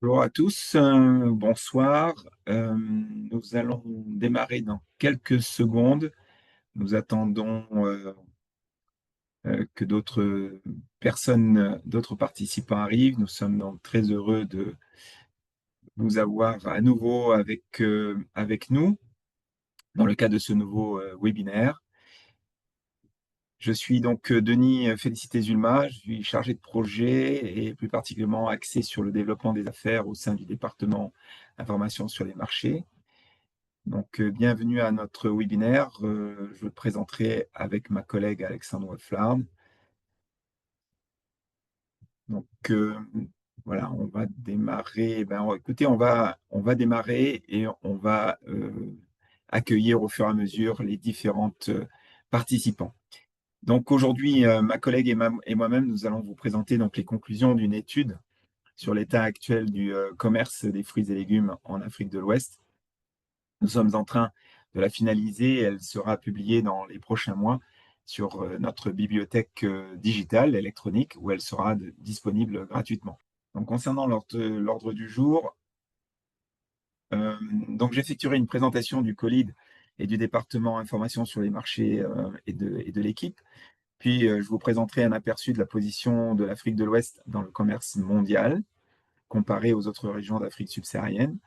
Bonjour à tous, bonsoir. Nous allons démarrer dans quelques secondes. Nous attendons que d'autres personnes, d'autres participants arrivent. Nous sommes donc très heureux de vous avoir à nouveau avec nous dans le cadre de ce nouveau webinaire. Je suis donc Denis Félicité-Zulma, je suis chargé de projet et plus particulièrement axé sur le développement des affaires au sein du département information sur les marchés. Donc, bienvenue à notre webinaire. Je me présenterai avec ma collègue Alexandre Flard. Donc, voilà, on va démarrer. Écoutez, on va démarrer et on va accueillir au fur et à mesure les différentes participants. Donc, aujourd'hui, ma collègue et moi-même, nous allons vous présenter donc les conclusions d'une étude sur l'état actuel du commerce des fruits et légumes en Afrique de l'Ouest. Nous sommes en train de la finaliser. Elle sera publiée dans les prochains mois sur notre bibliothèque digitale électronique où elle sera disponible gratuitement. Donc, concernant l'ordre du jour, donc j'effectuerai une présentation du COLID et du département information sur les marchés et de l'équipe. Puis, je vous présenterai un aperçu de la position de l'Afrique de l'Ouest dans le commerce mondial, comparé aux autres régions d'Afrique subsaharienne.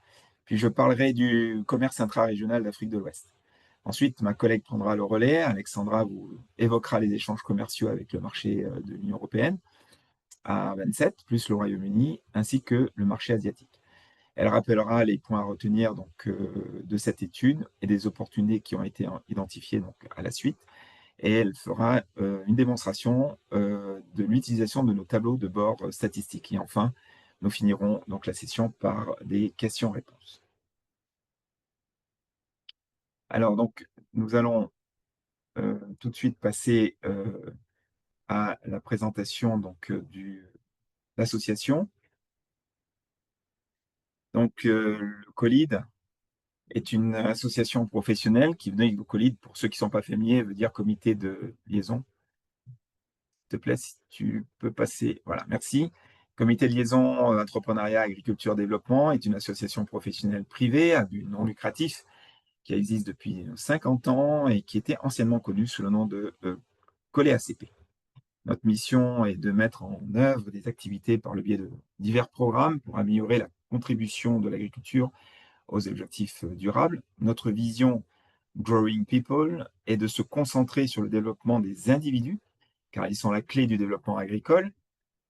Puis, je parlerai du commerce intra-régional d'Afrique de l'Ouest. Ensuite, ma collègue prendra le relais. Alexandra vous évoquera les échanges commerciaux avec le marché de l'Union européenne à 27, plus le Royaume-Uni, ainsi que le marché asiatique. Elle rappellera les points à retenir donc, de cette étude et des opportunités qui ont été identifiées donc, à la suite. Et elle fera une démonstration de l'utilisation de nos tableaux de bord statistiques. Et enfin, nous finirons donc la session par des questions-réponses. Alors, donc, nous allons tout de suite passer à la présentation donc, de l'association. Donc, le COLID est une association professionnelle qui venait, le COLID, pour ceux qui ne sont pas familiers, veut dire comité de liaison. S'il te plaît, si tu peux passer. Voilà, merci. Comité de liaison entrepreneuriat, agriculture, développement est une association professionnelle privée à but non lucratif qui existe depuis 50 ans et qui était anciennement connue sous le nom de COLEACP. Notre mission est de mettre en œuvre des activités par le biais de divers programmes pour améliorer la contribution de l'agriculture aux objectifs durables. Notre vision Growing People est de se concentrer sur le développement des individus, car ils sont la clé du développement agricole.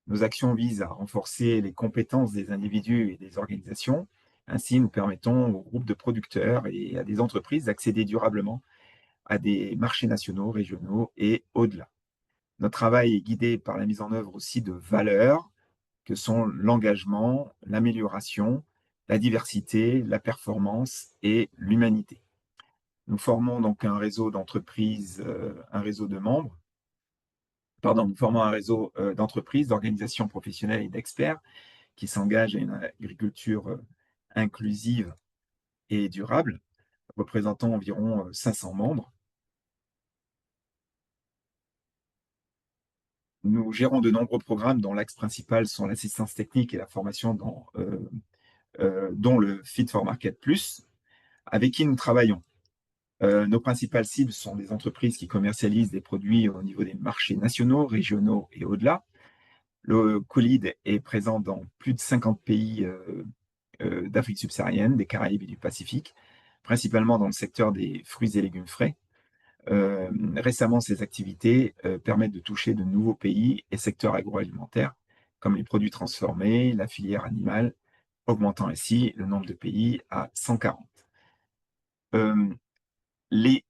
Nos actions visent à renforcer les compétences des individus et des organisations. Ainsi, nous permettons aux groupes de producteurs et à des entreprises d'accéder durablement à des marchés nationaux, régionaux et au-delà. Notre travail est guidé par la mise en œuvre aussi de valeurs que sont l'engagement, l'amélioration, la diversité, la performance et l'humanité. Nous formons donc un réseau d'entreprises, un réseau de membres, nous formons un réseau d'entreprises, d'organisations professionnelles et d'experts qui s'engagent à une agriculture inclusive et durable, représentant environ 500 membres. Nous gérons de nombreux programmes dont l'axe principal sont l'assistance technique et la formation dont le Fit for Market Plus, avec qui nous travaillons. Nos principales cibles sont des entreprises qui commercialisent des produits au niveau des marchés nationaux, régionaux et au-delà. Le COLID est présent dans plus de 50 pays d'Afrique subsaharienne, des Caraïbes et du Pacifique, principalement dans le secteur des fruits et légumes frais. Récemment, ces activités permettent de toucher de nouveaux pays et secteurs agroalimentaires, comme les produits transformés, la filière animale, augmentant ainsi le nombre de pays à 140. Euh, les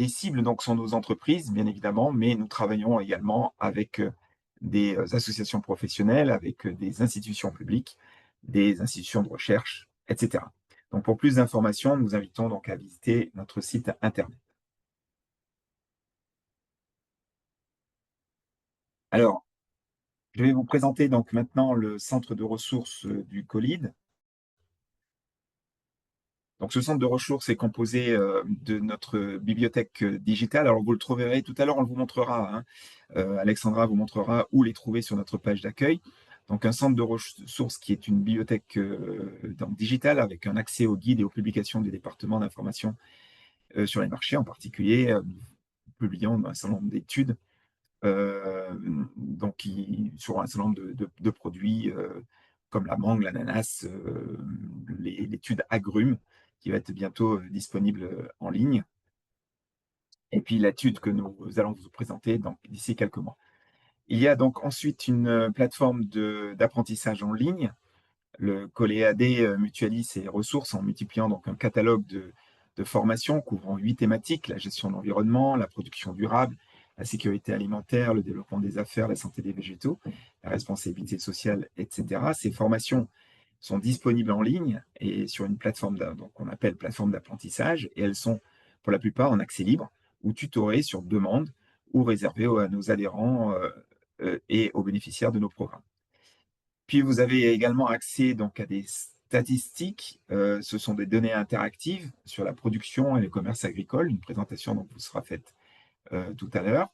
cibles donc, sont nos entreprises, bien évidemment, mais nous travaillons également avec des associations professionnelles, avec des institutions publiques, des institutions de recherche, etc. Donc, pour plus d'informations, nous invitons donc à visiter notre site Internet. Alors, je vais vous présenter donc maintenant le centre de ressources du COLID. Donc, ce centre de ressources est composé de notre bibliothèque digitale. Alors, vous le trouverez tout à l'heure, on vous montrera. Alexandra vous montrera où les trouver sur notre page d'accueil. Donc un centre de ressources qui est une bibliothèque digitale avec un accès aux guides et aux publications du département d'information sur les marchés en particulier. Nous publions un certain nombre d'études sur un certain nombre de produits comme la mangue, l'ananas, l'étude agrumes qui va être bientôt disponible en ligne. Et puis l'étude que nous allons vous présenter d'ici quelques mois. Il y a donc ensuite une plateforme d'apprentissage en ligne. Le Coléad mutualise ses ressources en multipliant donc un catalogue de formations couvrant 8 thématiques: la gestion de l'environnement, la production durable, la sécurité alimentaire, le développement des affaires, la santé des végétaux, la responsabilité sociale, etc. Ces formations sont disponibles en ligne et sur une plateforme qu'on appelle plateforme d'apprentissage, et elles sont pour la plupart en accès libre ou tutorées sur demande ou réservées à nos adhérents et aux bénéficiaires de nos programmes. Puis vous avez également accès donc à des statistiques. Ce sont des données interactives sur la production et le commerce agricole, une présentation donc vous sera faite tout à l'heure.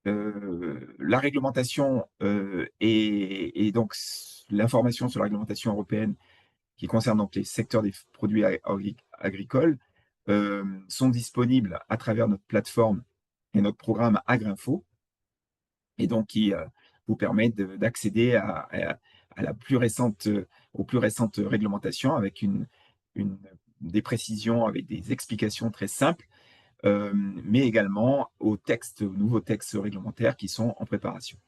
La réglementation et donc l'information sur la réglementation européenne qui concerne donc les secteurs des produits agricoles sont disponibles à travers notre plateforme et notre programme Agrinfo, et donc qui vous permet d'accéder à la plus récente, aux plus récentes réglementations avec des précisions, avec des explications très simples, mais également aux nouveaux textes réglementaires qui sont en préparation.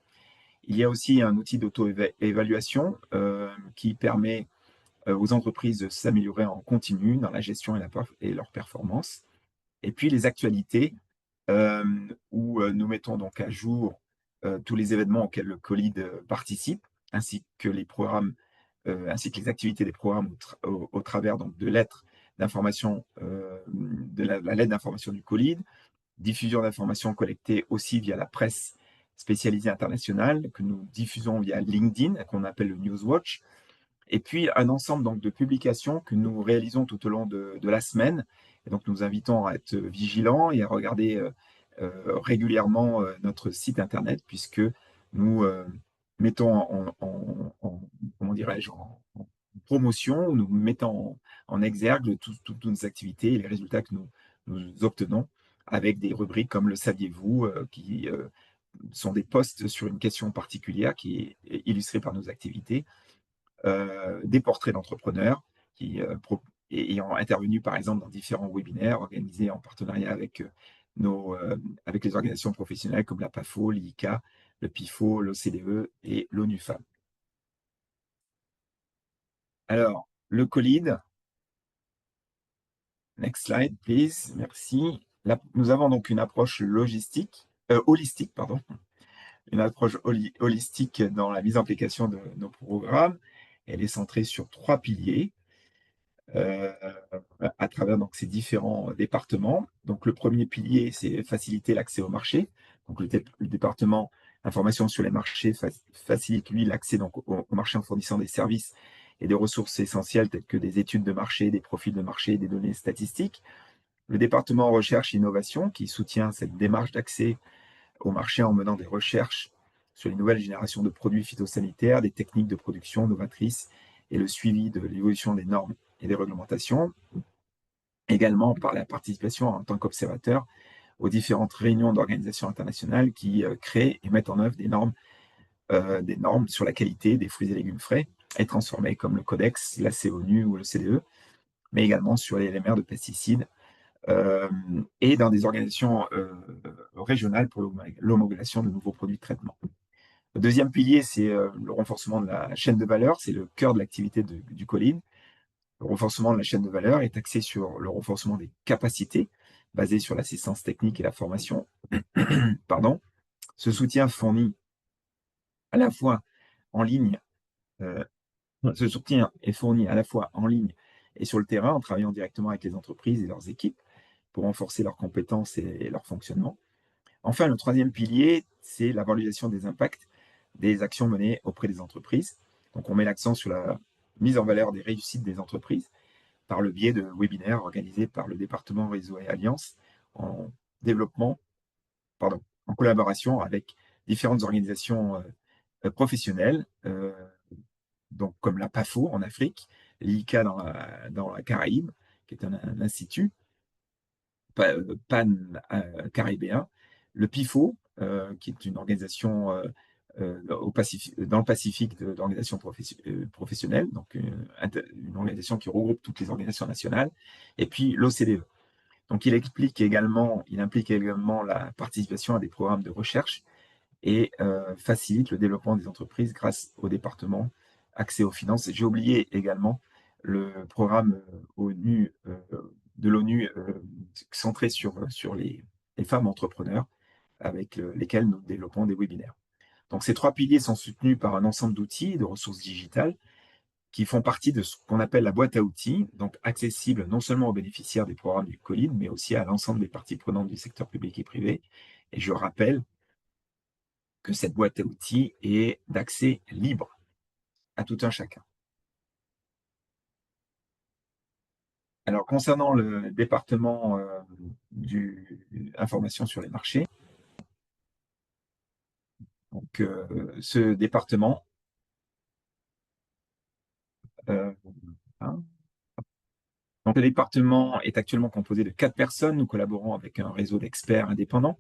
Il y a aussi un outil d'auto-évaluation qui permet aux entreprises de s'améliorer en continu dans la gestion et leur performance. Et puis les actualités, où nous mettons donc à jour tous les événements auxquels le Colide participe, ainsi que les programmes, ainsi que les activités des programmes au travers donc de lettres d'information, de la lettre d'information du Colide, diffusion d'informations collectées aussi via la presse spécialisée internationale, que nous diffusons via LinkedIn, qu'on appelle le Newswatch, et puis un ensemble donc de publications que nous réalisons tout au long de la semaine. Et donc nous invitons à être vigilants et à regarder régulièrement notre site internet, puisque nous mettons comment dirais-je, en promotion, nous mettons en exergue toutes nos activités et les résultats que nous obtenons avec des rubriques comme le saviez-vous, qui sont des posts sur une question particulière qui est illustrée par nos activités, des portraits d'entrepreneurs qui ayant intervenu par exemple dans différents webinaires organisés en partenariat avec avec les organisations professionnelles comme la PAFO, l'IICA, le PIFO, l'OCDE et l'ONU Femmes. Alors, le Colide, next slide please, merci. Là, nous avons donc une approche holistique, pardon, une approche holistique dans la mise en application de nos programmes. Elle est centrée sur 3 piliers. À travers donc ces différents départements. Donc le premier pilier, c'est faciliter l'accès au marché. Donc le département information sur les marchés facilite lui l'accès donc au marché en fournissant des services et des ressources essentielles telles que des études de marché, des profils de marché, des données statistiques. Le département recherche et innovation qui soutient cette démarche d'accès au marché en menant des recherches sur les nouvelles générations de produits phytosanitaires, des techniques de production novatrices et le suivi de l'évolution des normes et des réglementations. Également par la participation en tant qu'observateur aux différentes réunions d'organisations internationales qui créent et mettent en œuvre des normes sur la qualité des fruits et légumes frais et transformés, comme le Codex, la CONU ou le CDE, mais également sur les LMR de pesticides, et dans des organisations régionales pour l'homologation de nouveaux produits de traitement. Le deuxième pilier, c'est le renforcement de la chaîne de valeur, c'est le cœur de l'activité du Colide. Le renforcement de la chaîne de valeur est axé sur le renforcement des capacités, basé sur l'assistance technique et la formation. Pardon. Ce soutien fourni à la fois en ligne, ce soutien est fourni à la fois en ligne et sur le terrain, en travaillant directement avec les entreprises et leurs équipes pour renforcer leurs compétences et leur fonctionnement. Enfin, le troisième pilier, c'est la valorisation des impacts des actions menées auprès des entreprises. Donc, on met l'accent sur la mise en valeur des réussites des entreprises par le biais de webinaires organisés par le département Réseau et Alliance en développement, en collaboration avec différentes organisations professionnelles, donc comme la PAFO en Afrique, l'ICA dans la Caraïbe, qui est un institut pan-caribéen, le PIFO, qui est une organisation dans le Pacifique d'organisations professionnelles, donc une organisation qui regroupe toutes les organisations nationales, et puis l'OCDE. Donc il implique également la participation à des programmes de recherche et facilite le développement des entreprises grâce au département accès aux finances. J'ai oublié également le programme ONU, de l'ONU centré sur les femmes entrepreneurs avec lesquelles nous développons des webinaires. Donc ces trois piliers sont soutenus par un ensemble d'outils et de ressources digitales qui font partie de ce qu'on appelle la boîte à outils, donc accessible non seulement aux bénéficiaires des programmes du COLID, mais aussi à l'ensemble des parties prenantes du secteur public et privé. Et je rappelle que cette boîte à outils est d'accès libre à tout un chacun. Alors, concernant le département information sur les marchés, donc ce département, euh, hein, donc le département est actuellement composé de 4 personnes. Nous collaborons avec un réseau d'experts indépendants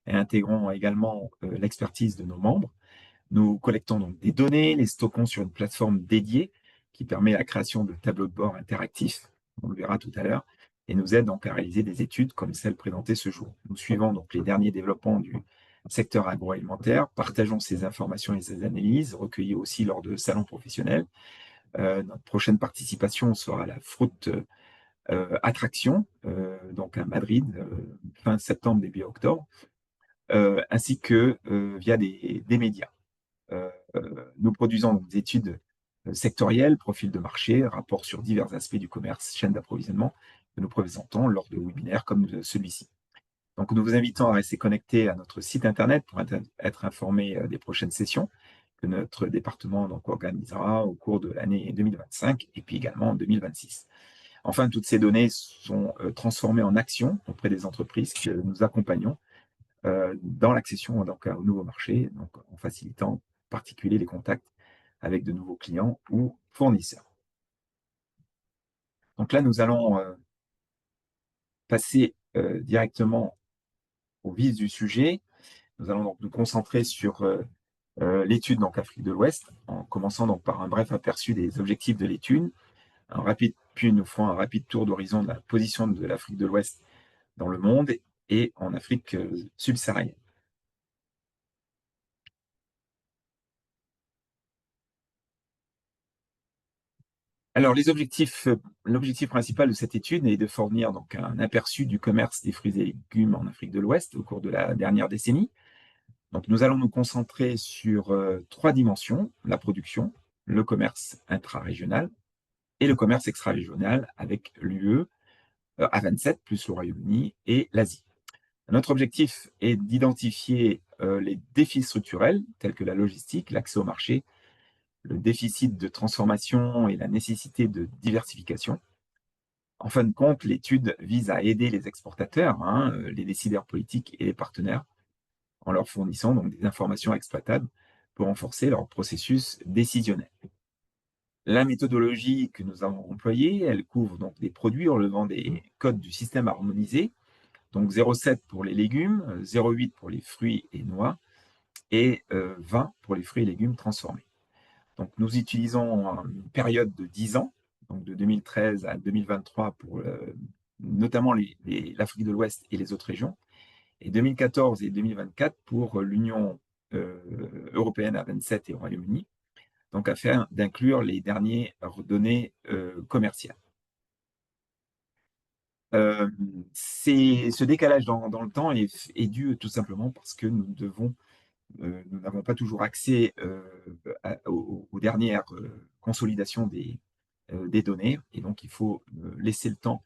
et intégrons également l'expertise de nos membres. Nous collectons donc des données, les stockons sur une plateforme dédiée qui permet la création de tableaux de bord interactifs, on le verra tout à l'heure, et nous aide donc à réaliser des études comme celle présentée ce jour. Nous suivons donc les derniers développements du secteur agroalimentaire, partageons ces informations et ces analyses, recueillies aussi lors de salons professionnels. Notre prochaine participation sera la Fruit Attraction, donc à Madrid, fin septembre, début octobre, ainsi que via des médias. Nous produisons donc des études sectorielles, profils de marché, rapports sur divers aspects du commerce, chaîne d'approvisionnement, que nous présentons lors de webinaires comme celui-ci. Donc, nous vous invitons à rester connectés à notre site internet pour être informés des prochaines sessions que notre département donc, organisera au cours de l'année 2025 et puis également en 2026. Enfin, toutes ces données sont transformées en actions auprès des entreprises que nous accompagnons dans l'accession donc, au nouveau marché, donc en facilitant en particulier les contacts avec de nouveaux clients ou fournisseurs. Donc là, nous allons passer directement au vif du sujet. Nous allons donc nous concentrer sur l'étude donc Afrique de l'Ouest, en commençant donc par un bref aperçu des objectifs de l'étude, puis nous ferons un rapide tour d'horizon de la position de l'Afrique de l'Ouest dans le monde et en Afrique subsaharienne. Alors, l'objectif principal de cette étude est de fournir donc un aperçu du commerce des fruits et légumes en Afrique de l'Ouest au cours de la dernière décennie. Donc, nous allons nous concentrer sur 3 dimensions, la production, le commerce intra-régional et le commerce extra-régional avec l'UE à 27, plus le Royaume-Uni et l'Asie. Notre objectif est d'identifier les défis structurels tels que la logistique, l'accès au marché, le déficit de transformation et la nécessité de diversification. En fin de compte, l'étude vise à aider les exportateurs, les décideurs politiques et les partenaires, en leur fournissant donc des informations exploitables pour renforcer leur processus décisionnel. La méthodologie que nous avons employée, elle couvre donc des produits relevant des codes du système harmonisé, donc 0,7 pour les légumes, 0,8 pour les fruits et noix, et 20 pour les fruits et légumes transformés. Donc nous utilisons une période de 10 ans, donc de 2013 à 2023 pour notamment l'Afrique de l'Ouest et les autres régions, et 2014 et 2024 pour l'Union européenne à 27 et au Royaume-Uni, donc afin d'inclure les dernières données commerciales. Ce décalage dans le temps est dû tout simplement parce que nous n'avons pas toujours accès aux dernières consolidations des données, et donc il faut laisser le temps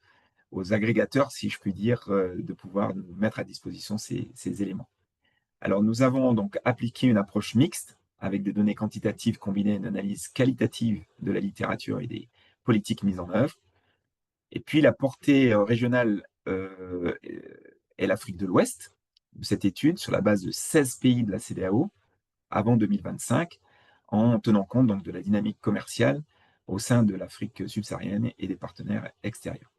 aux agrégateurs, si je puis dire, de pouvoir nous mettre à disposition ces éléments. Alors nous avons donc appliqué une approche mixte avec des données quantitatives combinées à une analyse qualitative de la littérature et des politiques mises en œuvre. Et puis la portée régionale est l'Afrique de l'Ouest, cette étude sur la base de 16 pays de la CEDEAO avant 2025, en tenant compte donc de la dynamique commerciale au sein de l'Afrique subsaharienne et des partenaires extérieurs.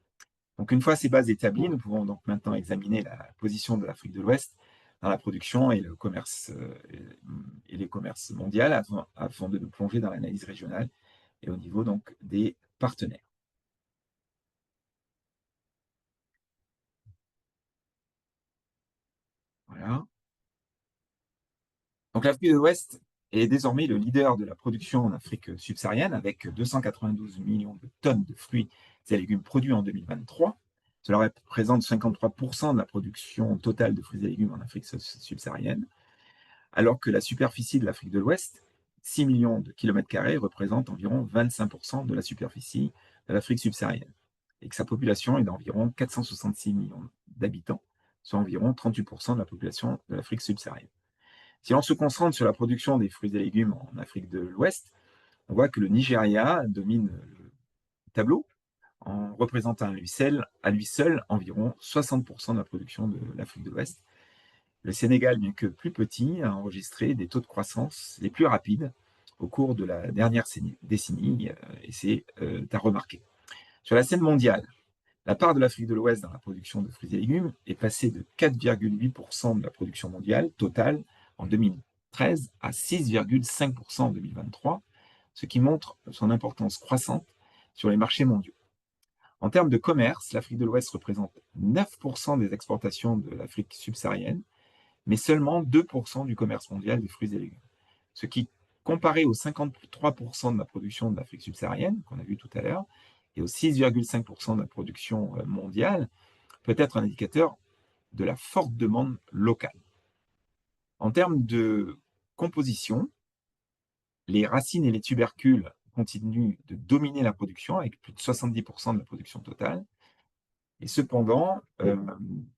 Donc une fois ces bases établies, nous pouvons donc maintenant examiner la position de l'Afrique de l'Ouest dans la production et le commerce et les commerces mondiaux afin de nous plonger dans l'analyse régionale et au niveau donc des partenaires. Voilà. Donc l'Afrique de l'Ouest est désormais le leader de la production en Afrique subsaharienne avec 292 millions de tonnes de fruits et légumes produits en 2023. Cela représente 53% de la production totale de fruits et légumes en Afrique subsaharienne, alors que la superficie de l'Afrique de l'Ouest, 6 millions de kilomètres carrés, représente environ 25% de la superficie de l'Afrique subsaharienne, et que sa population est d'environ 466 millions d'habitants, soit environ 38% de la population de l'Afrique subsaharienne. Si l'on se concentre sur la production des fruits et légumes en Afrique de l'Ouest, on voit que le Nigeria domine le tableau en représentant à lui seul environ 60% de la production de l'Afrique de l'Ouest. Le Sénégal, bien que plus petit, a enregistré des taux de croissance les plus rapides au cours de la dernière décennie, et c'est à remarquer. Sur la scène mondiale, la part de l'Afrique de l'Ouest dans la production de fruits et légumes est passée de 4,8% de la production mondiale totale en 2013 à 6,5% en 2023, ce qui montre son importance croissante sur les marchés mondiaux. En termes de commerce, l'Afrique de l'Ouest représente 9% des exportations de l'Afrique subsaharienne, mais seulement 2% du commerce mondial des fruits et légumes. Ce qui, comparé aux 53% de la production de l'Afrique subsaharienne, qu'on a vu tout à l'heure, et aux 6,5% de la production mondiale, peut être un indicateur de la forte demande locale. En termes de composition, les racines et les tubercules continuent de dominer la production avec plus de 70% de la production totale. Et cependant,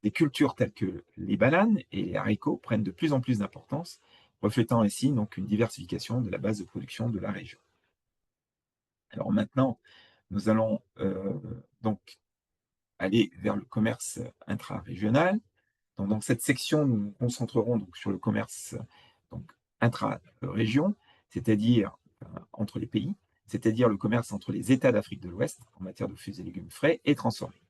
des cultures telles que les bananes et les haricots prennent de plus en plus d'importance, reflétant ainsi donc une diversification de la base de production de la région. Alors maintenant, nous allons donc aller vers le commerce intra-régional. Donc, dans cette section, nous nous concentrerons donc sur le commerce donc, intra-région, c'est-à-dire entre les pays, c'est-à-dire le commerce entre les États d'Afrique de l'Ouest en matière de fruits et légumes frais et transformés.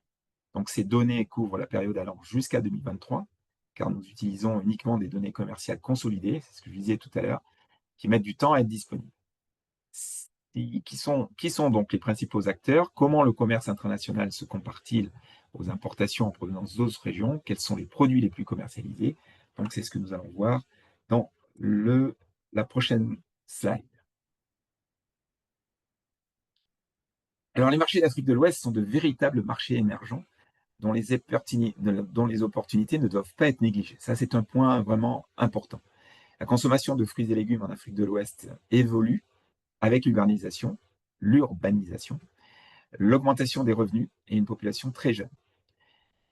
Donc ces données couvrent la période allant jusqu'à 2023, car nous utilisons uniquement des données commerciales consolidées, c'est ce que je disais tout à l'heure, qui mettent du temps à être disponibles. Qui sont donc les principaux acteurs? Comment le commerce international se compare-t-il aux importations en provenance d'autres régions? Quels sont les produits les plus commercialisés? Donc c'est ce que nous allons voir dans la prochaine slide. Alors les marchés d'Afrique de l'Ouest sont de véritables marchés émergents dont les opportunités ne doivent pas être négligées. Ça, c'est un point vraiment important. La consommation de fruits et légumes en Afrique de l'Ouest évolue avec l'urbanisation, l'augmentation des revenus et une population très jeune.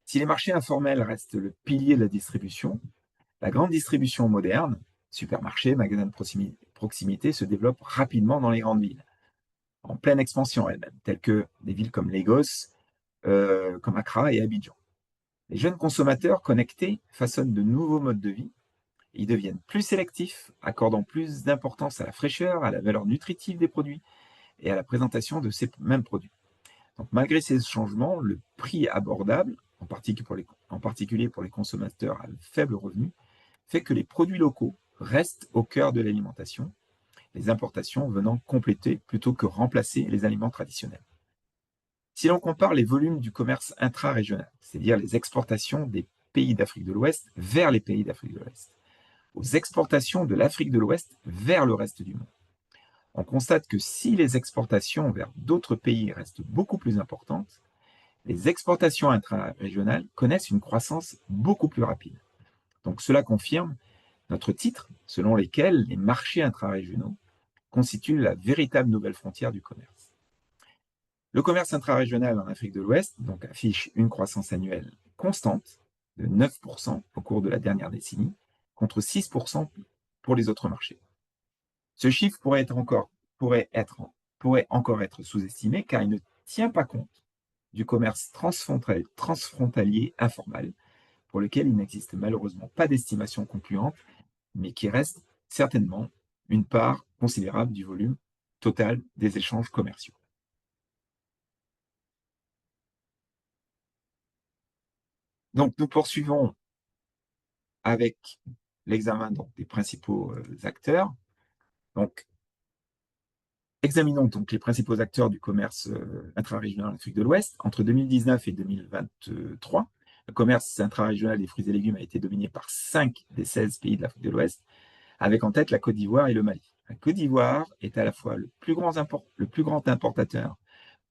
Si les marchés informels restent le pilier de la distribution, la grande distribution moderne, supermarchés, magasins de proximité, se développe rapidement dans les grandes villes, en pleine expansion elles-mêmes, telles que des villes comme Lagos, comme Accra et Abidjan. Les jeunes consommateurs connectés façonnent de nouveaux modes de vie. Ils deviennent plus sélectifs, accordant plus d'importance à la fraîcheur, à la valeur nutritive des produits et à la présentation de ces mêmes produits. Donc, malgré ces changements, le prix abordable, en particulier pour les consommateurs à faible revenu, fait que les produits locaux restent au cœur de l'alimentation, les importations venant compléter plutôt que remplacer les aliments traditionnels. Si l'on compare les volumes du commerce intra-régional, c'est-à-dire les exportations des pays d'Afrique de l'Ouest vers les pays d'Afrique de l'Ouest, aux exportations de l'Afrique de l'Ouest vers le reste du monde, on constate que si les exportations vers d'autres pays restent beaucoup plus importantes, les exportations intra-régionales connaissent une croissance beaucoup plus rapide. Donc cela confirme notre titre selon lequel les marchés intra-régionaux constituent la véritable nouvelle frontière du commerce. Le commerce intra-régional en Afrique de l'Ouest donc, affiche une croissance annuelle constante de 9% au cours de la dernière décennie, contre 6% pour les autres marchés. Ce chiffre pourrait encore être sous-estimé car il ne tient pas compte du commerce transfrontalier informel, pour lequel il n'existe malheureusement pas d'estimation concluante, mais qui reste certainement une part considérable du volume total des échanges commerciaux. Donc, nous poursuivons avec l'examen des principaux acteurs. Donc, examinons donc les principaux acteurs du commerce intra-régional en Afrique de l'Ouest. Entre 2019 et 2023, le commerce intra-régional des fruits et légumes a été dominé par 5 des 16 pays de l'Afrique de l'Ouest, avec en tête la Côte d'Ivoire et le Mali. La Côte d'Ivoire est à la fois le plus grand importateur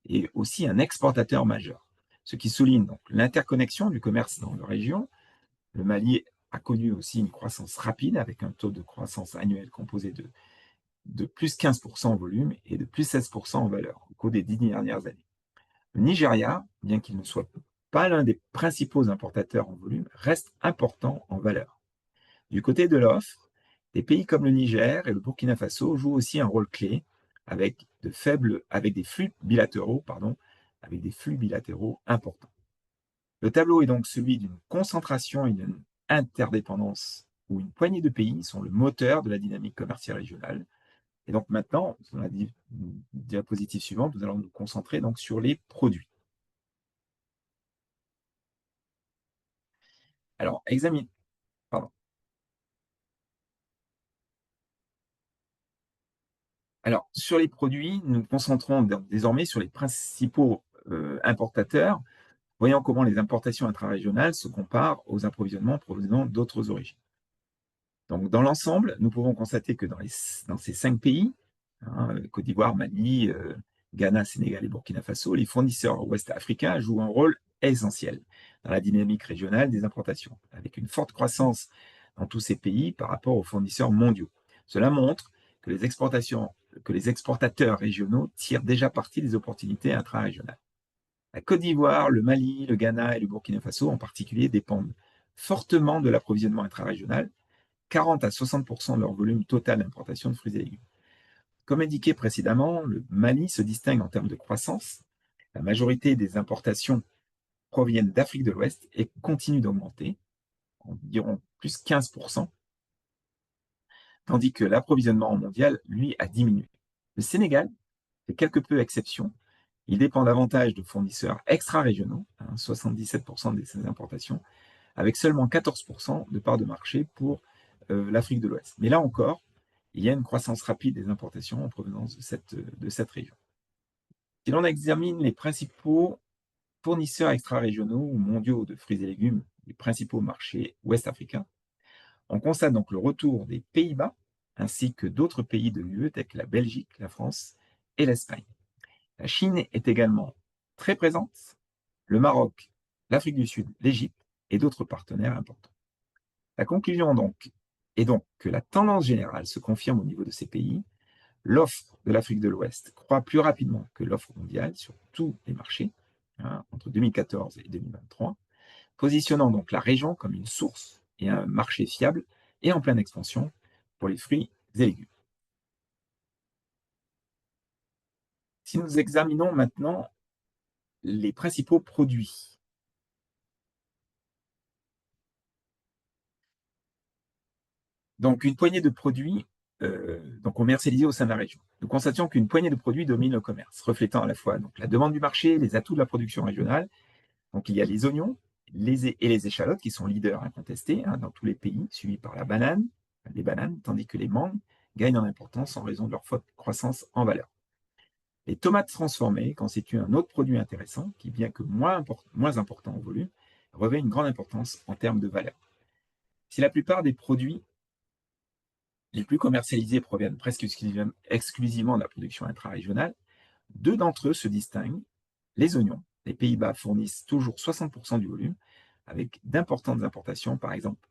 et aussi un exportateur majeur, ce qui souligne donc l'interconnexion du commerce dans la région. Le Mali a connu aussi une croissance rapide avec un taux de croissance annuel composé de plus 15% en volume et de plus 16% en valeur au cours des 10 dernières années. Le Nigeria, bien qu'il ne soit pas l'un des principaux importateurs en volume, reste important en valeur. Du côté de l'offre, des pays comme le Niger et le Burkina Faso jouent aussi un rôle clé avec des flux bilatéraux, importants. Le tableau est donc celui d'une concentration et d'une interdépendance où une poignée de pays sont le moteur de la dynamique commerciale régionale. Et donc maintenant, sur la diapositive suivante, nous allons nous concentrer donc sur les produits. Alors, pardon. Alors, sur les produits, nous nous concentrons désormais sur les principaux importateurs, voyant comment les importations intra-régionales se comparent aux approvisionnements provenant d'autres origines. Donc, dans l'ensemble, nous pouvons constater que dans ces 5 pays, Côte d'Ivoire, Mali, Ghana, Sénégal et Burkina Faso, les fournisseurs ouest-africains jouent un rôle essentiel dans la dynamique régionale des importations, avec une forte croissance dans tous ces pays par rapport aux fournisseurs mondiaux. Cela montre que les exportateurs régionaux tirent déjà parti des opportunités intra-régionales. La Côte d'Ivoire, le Mali, le Ghana et le Burkina Faso en particulier dépendent fortement de l'approvisionnement intra-régional, 40 à 60% de leur volume total d'importation de fruits et légumes. Comme indiqué précédemment, le Mali se distingue en termes de croissance. La majorité des importations proviennent d'Afrique de l'Ouest et continuent d'augmenter, environ plus 15%, tandis que l'approvisionnement mondial, lui, a diminué. Le Sénégal fait quelque peu exception. Il dépend davantage de fournisseurs extra-régionaux, 77% de ses importations, avec seulement 14% de part de marché pour l'Afrique de l'Ouest. Mais là encore, il y a une croissance rapide des importations en provenance de cette région. Si l'on examine les principaux fournisseurs extra-régionaux ou mondiaux de fruits et légumes des principaux marchés ouest-africains, on constate donc le retour des Pays-Bas ainsi que d'autres pays de l'UE tels que la Belgique, la France et l'Espagne. La Chine est également très présente, le Maroc, l'Afrique du Sud, l'Égypte et d'autres partenaires importants. La conclusion donc est donc que la tendance générale se confirme au niveau de ces pays. L'offre de l'Afrique de l'Ouest croît plus rapidement que l'offre mondiale sur tous les marchés, entre 2014 et 2023, positionnant donc la région comme une source et un marché fiable et en pleine expansion pour les fruits et légumes. Si nous examinons maintenant les principaux produits, donc une poignée de produits commercialisés au sein de la région. Nous constations qu'une poignée de produits domine le commerce, reflétant à la fois donc, la demande du marché, les atouts de la production régionale. Donc il y a les oignons et les échalotes qui sont leaders incontestés dans tous les pays, suivis par les bananes, tandis que les mangues gagnent en importance en raison de leur forte croissance en valeur. Les tomates transformées constituent un autre produit intéressant qui, bien que moins important en volume, revêt une grande importance en termes de valeur. Si la plupart des produits les plus commercialisés proviennent presque exclusivement de la production intra-régionale, 2 d'entre eux se distinguent. Les oignons, les Pays-Bas fournissent toujours 60% du volume, avec d'importantes importations, par exemple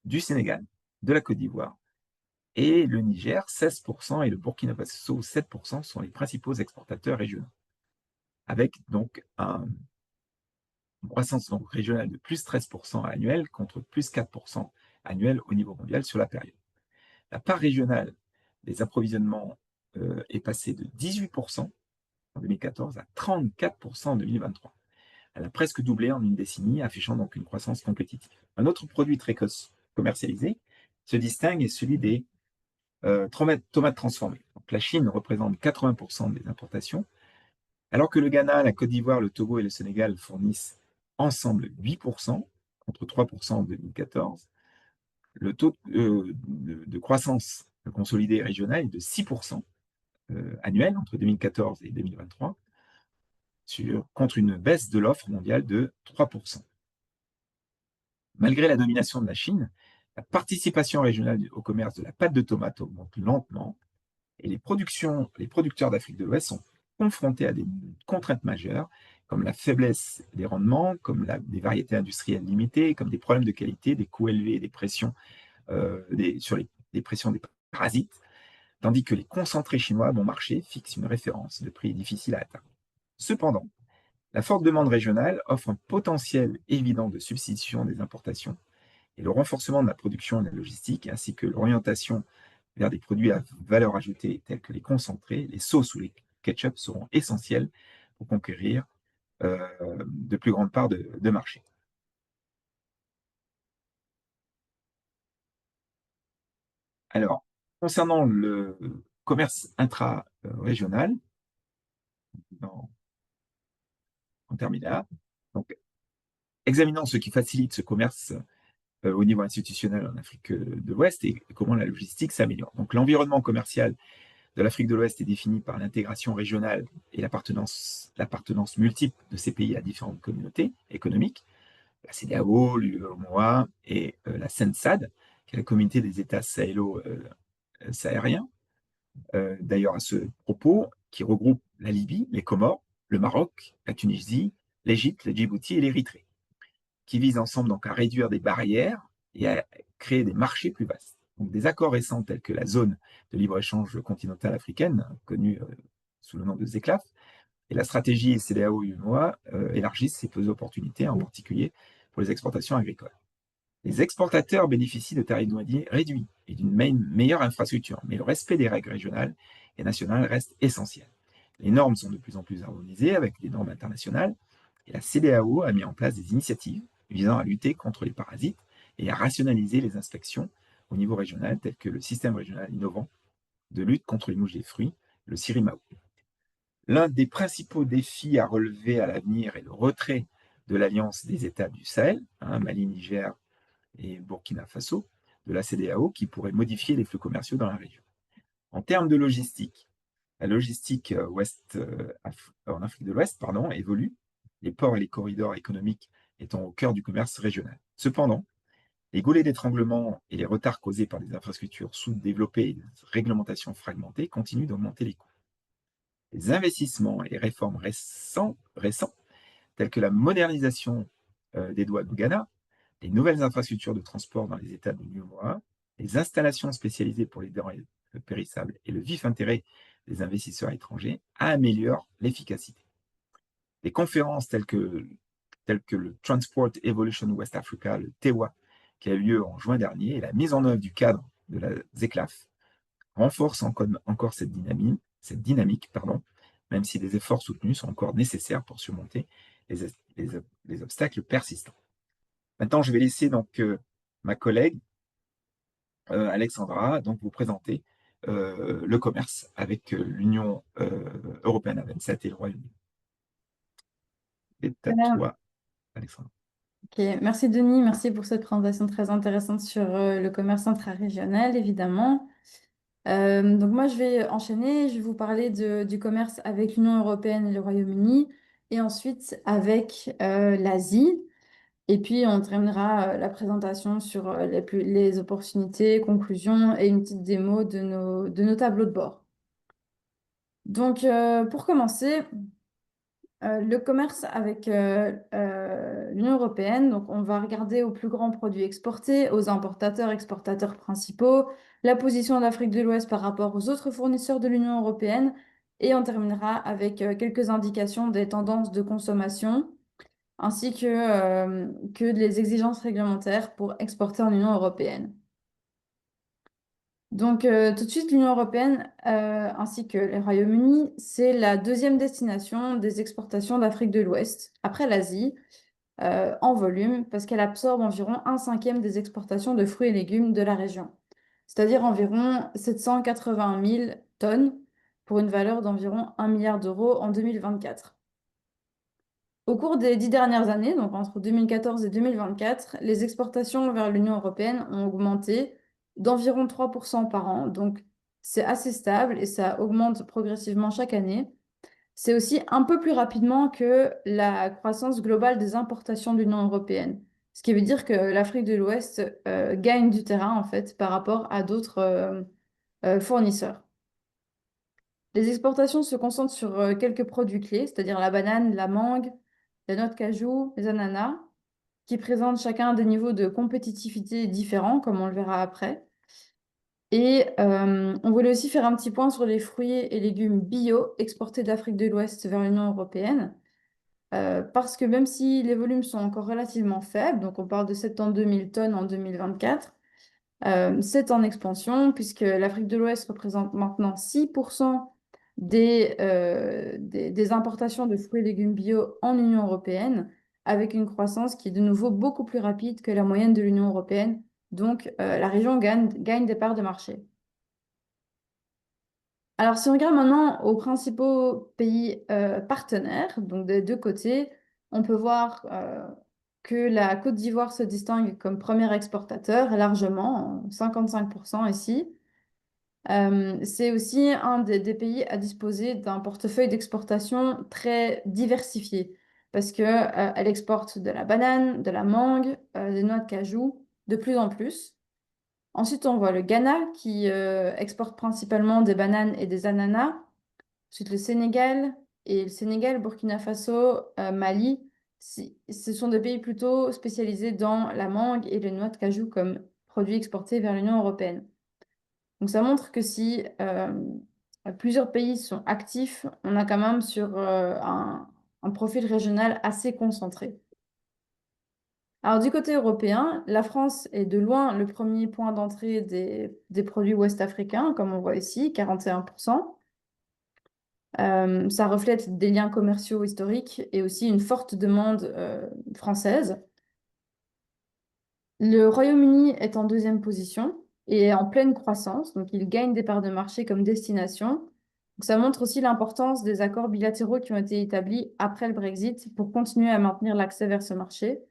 du Sénégal, de la Côte d'Ivoire et le Niger, 16%, et le Burkina Faso, 7%, sont les principaux exportateurs régionaux, avec donc une croissance régionale de plus 13% annuel contre plus 4% annuel au niveau mondial sur la période. La part régionale des approvisionnements est passée de 18% en 2014 à 34% en 2023. Elle a presque doublé en une décennie, affichant donc une croissance compétitive. Un autre produit très commercialisé se distingue est celui des tomates transformées. Donc, la Chine représente 80% des importations, alors que le Ghana, la Côte d'Ivoire, le Togo et le Sénégal fournissent ensemble 8%, contre 3% en 2014. Le taux de croissance consolidé régional est de 6% annuel entre 2014 et 2023, contre une baisse de l'offre mondiale de 3%. Malgré la domination de la Chine, la participation régionale au commerce de la pâte de tomate augmente lentement et les producteurs d'Afrique de l'Ouest sont confrontés à des contraintes majeures, comme la faiblesse des rendements, comme des variétés industrielles limitées, comme des problèmes de qualité, des coûts élevés et des pressions, des pressions des parasites, tandis que les concentrés chinois bon marché fixent une référence de prix difficile à atteindre. Cependant, la forte demande régionale offre un potentiel évident de substitution des importations et le renforcement de la production et de la logistique, ainsi que l'orientation vers des produits à valeur ajoutée tels que les concentrés, les sauces ou les ketchup seront essentiels pour conquérir de plus grandes parts de marché. Alors, concernant le commerce intra-régional, en terminale, donc, examinons ce qui facilite ce commerce au niveau institutionnel en Afrique de l'Ouest et comment la logistique s'améliore. Donc, l'environnement commercial de l'Afrique de l'Ouest est défini par l'intégration régionale et l'appartenance multiple de ces pays à différentes communautés économiques, la CEDEAO, l'UEMOA et la CENSAD, qui est la communauté des États sahélo-sahariens. D'ailleurs, à ce propos, qui regroupe la Libye, les Comores, le Maroc, la Tunisie, l'Égypte, le Djibouti et l'Érythrée, qui visent ensemble donc à réduire des barrières et à créer des marchés plus vastes. Donc, des accords récents tels que la zone de libre-échange continentale africaine, connue sous le nom de ZECLAF, et la stratégie CEDEAO-UEMOA élargissent ces opportunités, en particulier pour les exportations agricoles. Les exportateurs bénéficient de tarifs douaniers réduits et d'une meilleure infrastructure, mais le respect des règles régionales et nationales reste essentiel. Les normes sont de plus en plus harmonisées avec les normes internationales, et la CEDEAO a mis en place des initiatives visant à lutter contre les parasites et à rationaliser les inspections au niveau régional, tel que le système régional innovant de lutte contre les mouches des fruits, le CIRIMAO. L'un des principaux défis à relever à l'avenir est le retrait de l'Alliance des États du Sahel, Mali, Niger et Burkina Faso, de la CEDEAO, qui pourrait modifier les flux commerciaux dans la région. En termes de logistique, la logistique en Afrique de l'Ouest évolue, les ports et les corridors économiques étant au cœur du commerce régional. Cependant, les goulets d'étranglement et les retards causés par des infrastructures sous-développées et des réglementations fragmentées continuent d'augmenter les coûts. Les investissements et les réformes récents tels que la modernisation des douanes au Ghana, les nouvelles infrastructures de transport dans les États de l'UEMOA, les installations spécialisées pour les denrées périssables et le vif intérêt des investisseurs étrangers améliorent l'efficacité. Des conférences telles que le Transport Evolution West Africa, le TEWA, qui a eu lieu en juin dernier, et la mise en œuvre du cadre de la ZECLAF renforcent encore cette dynamique, même si des efforts soutenus sont encore nécessaires pour surmonter les obstacles persistants. Maintenant, je vais laisser donc ma collègue Alexandra donc vous présenter le commerce avec l'Union européenne à 27 et le Royaume-Uni. C'est à toi, Alexandra. Ok, merci Denis, merci pour cette présentation très intéressante sur le commerce intra-régional, évidemment. Donc moi, je vais enchaîner, je vais vous parler du commerce avec l'Union européenne et le Royaume-Uni, et ensuite avec l'Asie. Et puis, on terminera la présentation sur les opportunités, conclusions et une petite démo de nos tableaux de bord. Donc, pour commencer, le commerce avec l'Union européenne, donc on va regarder aux plus grands produits exportés, aux importateurs, exportateurs principaux, la position de l'Afrique de l'Ouest par rapport aux autres fournisseurs de l'Union européenne, et on terminera avec quelques indications des tendances de consommation, ainsi que les exigences réglementaires pour exporter en Union européenne. Donc, tout de suite, l'Union européenne ainsi que le Royaume-Uni, c'est la deuxième destination des exportations d'Afrique de l'Ouest, après l'Asie, en volume, parce qu'elle absorbe environ un cinquième des exportations de fruits et légumes de la région, c'est-à-dire environ 780 000 tonnes pour une valeur d'environ 1 milliard d'euros en 2024. Au cours des 10 dernières années, donc entre 2014 et 2024, les exportations vers l'Union européenne ont augmenté d'environ 3% par an. Donc, c'est assez stable et ça augmente progressivement chaque année. C'est aussi un peu plus rapidement que la croissance globale des importations de l'Union européenne. Ce qui veut dire que l'Afrique de l'Ouest gagne du terrain, en fait, par rapport à d'autres fournisseurs. Les exportations se concentrent sur quelques produits clés, c'est-à-dire la banane, la mangue, la noix de cajou, les ananas, qui présentent chacun des niveaux de compétitivité différents, comme on le verra après. Et on voulait aussi faire un petit point sur les fruits et légumes bio exportés d'Afrique de l'Ouest vers l'Union européenne, parce que même si les volumes sont encore relativement faibles, donc on parle de 72 000 tonnes en 2024, c'est en expansion puisque l'Afrique de l'Ouest représente maintenant 6% des importations de fruits et légumes bio en Union européenne, avec une croissance qui est de nouveau beaucoup plus rapide que la moyenne de l'Union européenne. Donc, la région gagne des parts de marché. Alors, si on regarde maintenant aux principaux pays partenaires, donc des deux côtés, on peut voir que la Côte d'Ivoire se distingue comme premier exportateur largement, 55% ici. C'est aussi un des pays à disposer d'un portefeuille d'exportation très diversifié parce que, elle exporte de la banane, de la mangue, des noix de cajou, de plus en plus. Ensuite, on voit le Ghana qui exporte principalement des bananes et des ananas. Ensuite, le Sénégal et le Sénégal, Burkina Faso, Mali. Ce sont des pays plutôt spécialisés dans la mangue et les noix de cajou comme produits exportés vers l'Union européenne. Donc ça montre que si plusieurs pays sont actifs, on a quand même sur un profil régional assez concentré. Alors du côté européen, la France est de loin le premier point d'entrée des produits ouest-africains, comme on voit ici, 41%. Ça reflète des liens commerciaux historiques et aussi une forte demande française. Le Royaume-Uni est en deuxième position et est en pleine croissance, donc il gagne des parts de marché comme destination. Donc, ça montre aussi l'importance des accords bilatéraux qui ont été établis après le Brexit pour continuer à maintenir l'accès vers ce marché.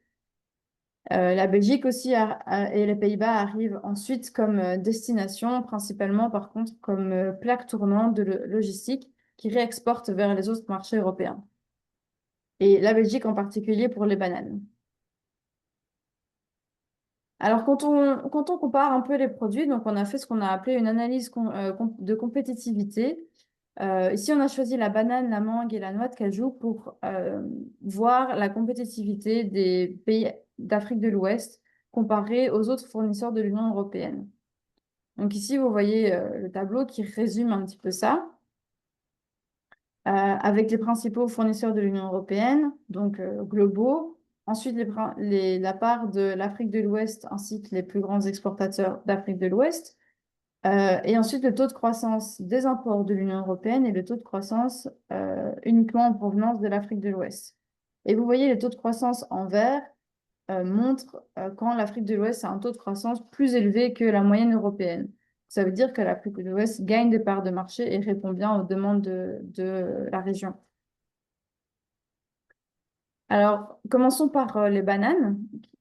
La Belgique aussi et les Pays-Bas arrivent ensuite comme destination, principalement par contre comme plaque tournante de logistique qui réexporte vers les autres marchés européens. Et la Belgique en particulier pour les bananes. Alors, quand on compare un peu les produits, donc on a fait ce qu'on a appelé une analyse de compétitivité. Ici, on a choisi la banane, la mangue et la noix de cajou pour voir la compétitivité des pays d'Afrique de l'Ouest comparée aux autres fournisseurs de l'Union européenne. Donc ici, vous voyez le tableau qui résume un petit peu ça, avec les principaux fournisseurs de l'Union européenne, donc globaux. Ensuite, la part de l'Afrique de l'Ouest ainsi que les plus grands exportateurs d'Afrique de l'Ouest. Et ensuite, le taux de croissance des imports de l'Union européenne et le taux de croissance uniquement en provenance de l'Afrique de l'Ouest. Et vous voyez, les taux de croissance en vert montrent quand l'Afrique de l'Ouest a un taux de croissance plus élevé que la moyenne européenne. Ça veut dire que l'Afrique de l'Ouest gagne des parts de marché et répond bien aux demandes de la région. Alors, commençons par les bananes.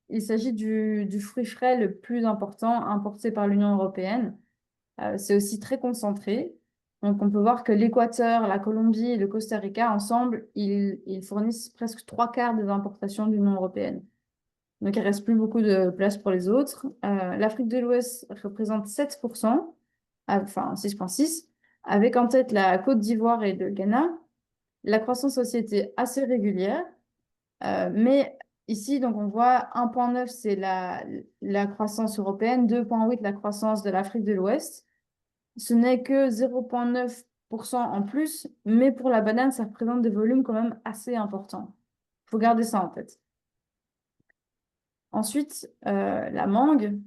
Il s'agit du fruit frais le plus important importé par l'Union européenne. C'est aussi très concentré. Donc, on peut voir que l'Équateur, la Colombie et le Costa Rica, ensemble, ils fournissent presque 3 quarts des importations de l'Union européenne. Donc, il ne reste plus beaucoup de place pour les autres. L'Afrique de l'Ouest représente 7%, enfin 6,6%, avec en tête la Côte d'Ivoire et le Ghana. La croissance aussi était assez régulière. Mais ici, donc on voit 1,9, c'est la croissance européenne, 2,8 la croissance de l'Afrique de l'Ouest. Ce n'est que 0,9% en plus, mais pour la banane, ça représente des volumes quand même assez importants. Il faut garder ça en tête. Ensuite, la mangue.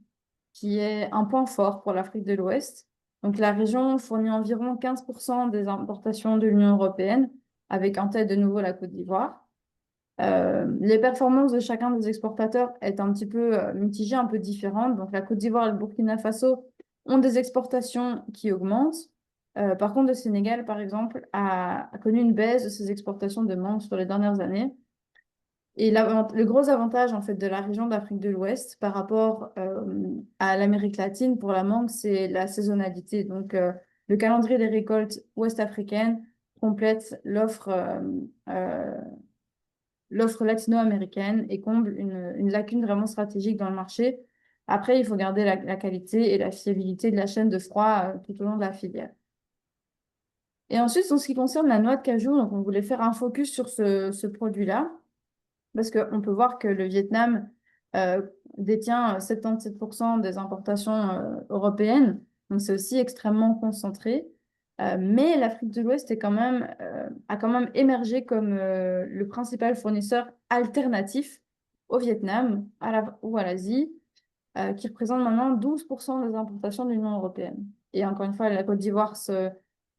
qui est un point fort pour l'Afrique de l'Ouest. Donc, la région fournit environ 15% des importations de l'Union européenne, avec en tête de nouveau la Côte d'Ivoire. Les performances de chacun des exportateurs est un petit peu mitigées, un peu différentes. Donc, la Côte d'Ivoire et le Burkina Faso ont des exportations qui augmentent. Par contre, le Sénégal, par exemple, a connu une baisse de ses exportations de mangue sur les dernières années. Et le gros avantage en fait de la région d'Afrique de l'Ouest par rapport à l'Amérique latine pour la mangue, c'est la saisonnalité. Donc, le calendrier des récoltes ouest-africaines complète euh, l'offre latino-américaine et comble une lacune vraiment stratégique dans le marché. Après, il faut garder la qualité et la fiabilité de la chaîne de froid tout au long de la filière. Et ensuite, en ce qui concerne la noix de cajou, donc on voulait faire un focus sur ce produit-là. Parce qu'on peut voir que le Vietnam euh, détient 77% des importations européennes, donc c'est aussi extrêmement concentré. Mais l'Afrique de l'Ouest a quand même émergé comme le principal fournisseur alternatif au Vietnam ou à l'Asie, qui représente maintenant 12% des importations de l'Union européenne. Et encore une fois, la Côte d'Ivoire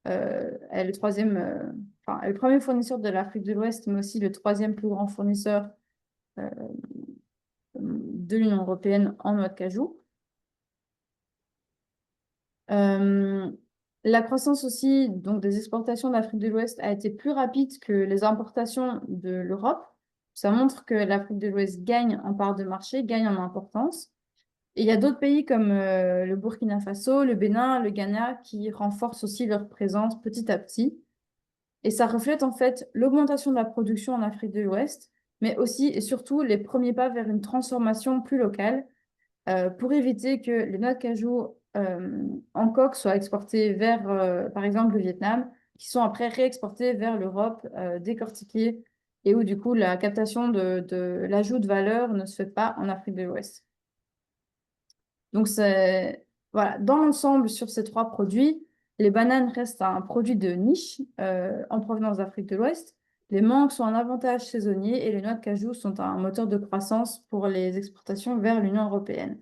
est le troisième, enfin, est le premier fournisseur de l'Afrique de l'Ouest, mais aussi le troisième plus grand fournisseur euh, de l'Union européenne en noix de cajou. Euh, la croissance aussi donc, des exportations d'Afrique de l'Ouest a été plus rapide que les importations de l'Europe. Ça montre que l'Afrique de l'Ouest gagne en part de marché, gagne en importance. Et il y a d'autres pays comme le Burkina Faso, le Bénin, le Ghana qui renforcent aussi leur présence petit à petit. Et ça reflète en fait l'augmentation de la production en Afrique de l'Ouest, mais aussi et surtout les premiers pas vers une transformation plus locale pour éviter que les noix de cajou en coque soient exportées vers, par exemple, le Vietnam, qui sont après réexportées vers l'Europe, décortiquées, et où du coup la captation de l'ajout de valeur ne se fait pas en Afrique de l'Ouest. Donc, voilà, dans l'ensemble, sur ces trois produits, les bananes restent un produit de niche en provenance d'Afrique de l'Ouest. Les mangues sont un avantage saisonnier et les noix de cajou sont un moteur de croissance pour les exportations vers l'Union européenne.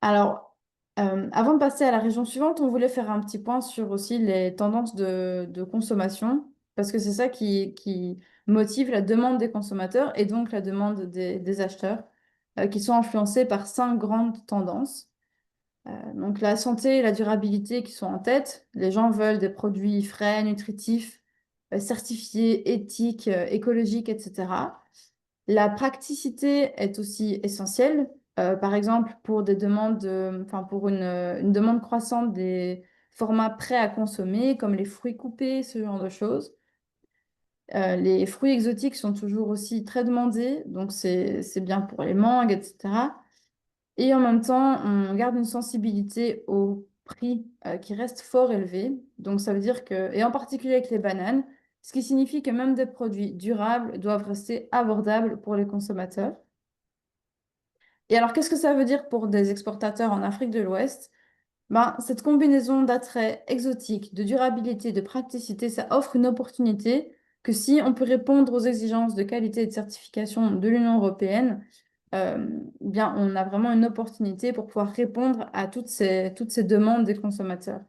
Alors, avant de passer à la région suivante, on voulait faire un petit point sur aussi les tendances de consommation, parce que c'est ça qui motive la demande des consommateurs et donc la demande des acheteurs, qui sont influencés par cinq grandes tendances. Donc, la santé et la durabilité qui sont en tête. Les gens veulent des produits frais, nutritifs, certifiés, éthiques, écologiques, etc. La praticité est aussi essentielle. Par exemple, pour des demandes, enfin pour une demande croissante des formats prêts à consommer, comme les fruits coupés, ce genre de choses. Les fruits exotiques sont toujours aussi très demandés, donc c'est bien pour les mangues, etc. Et en même temps, on garde une sensibilité au prix qui reste fort élevé. Donc ça veut dire que, et en particulier avec les bananes, ce qui signifie que même des produits durables doivent rester abordables pour les consommateurs. Et alors, qu'est-ce que ça veut dire pour des exportateurs en Afrique de l'Ouest? Ben, cette combinaison d'attraits exotiques, de durabilité, de praticité, ça offre une opportunité que si on peut répondre aux exigences de qualité et de certification de l'Union européenne, euh, bien, on a vraiment une opportunité pour pouvoir répondre à toutes ces demandes des consommateurs.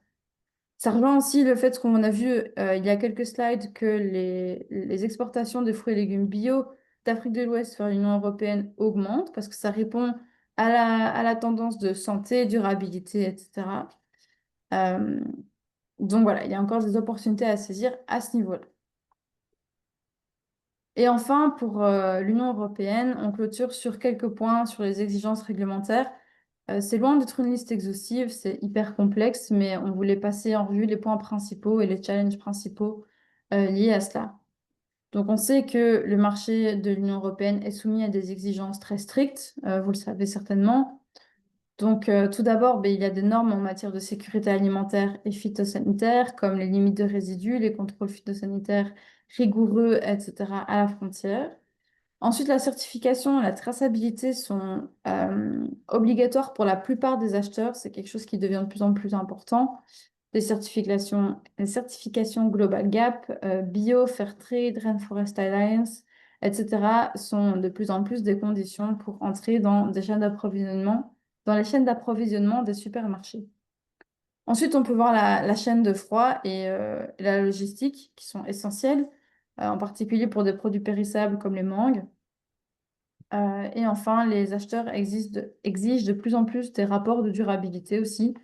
Ça rejoint aussi le fait qu'on a vu il y a quelques slides que les exportations de fruits et légumes bio d'Afrique de l'Ouest vers l'Union européenne augmentent parce que ça répond à la tendance de santé, durabilité, etc. Euh, donc voilà, il y a encore des opportunités à saisir à ce niveau-là. Et enfin, pour l'Union européenne, on clôture sur quelques points sur les exigences réglementaires. C'est loin d'être une liste exhaustive, c'est hyper complexe, mais on voulait passer en revue les points principaux et les challenges principaux liés à cela. Donc, on sait que le marché de l'Union européenne est soumis à des exigences très strictes, vous le savez certainement. Donc, tout d'abord, ben, il y a des normes en matière de sécurité alimentaire et phytosanitaire, comme les limites de résidus, les contrôles phytosanitaires rigoureux, etc., à la frontière. Ensuite, la certification et la traçabilité sont obligatoires pour la plupart des acheteurs. C'est quelque chose qui devient de plus en plus important. Les certifications Global Gap, Bio, Fairtrade, Rainforest Alliance, etc., sont de plus en plus des conditions pour entrer dans des chaînes d'approvisionnement, dans les chaînes d'approvisionnement des supermarchés. Ensuite, on peut voir la chaîne de froid et la logistique qui sont essentielles, en particulier pour des produits périssables comme les mangues. Et enfin, les acheteurs exigent de plus en plus des rapports de durabilité aussi.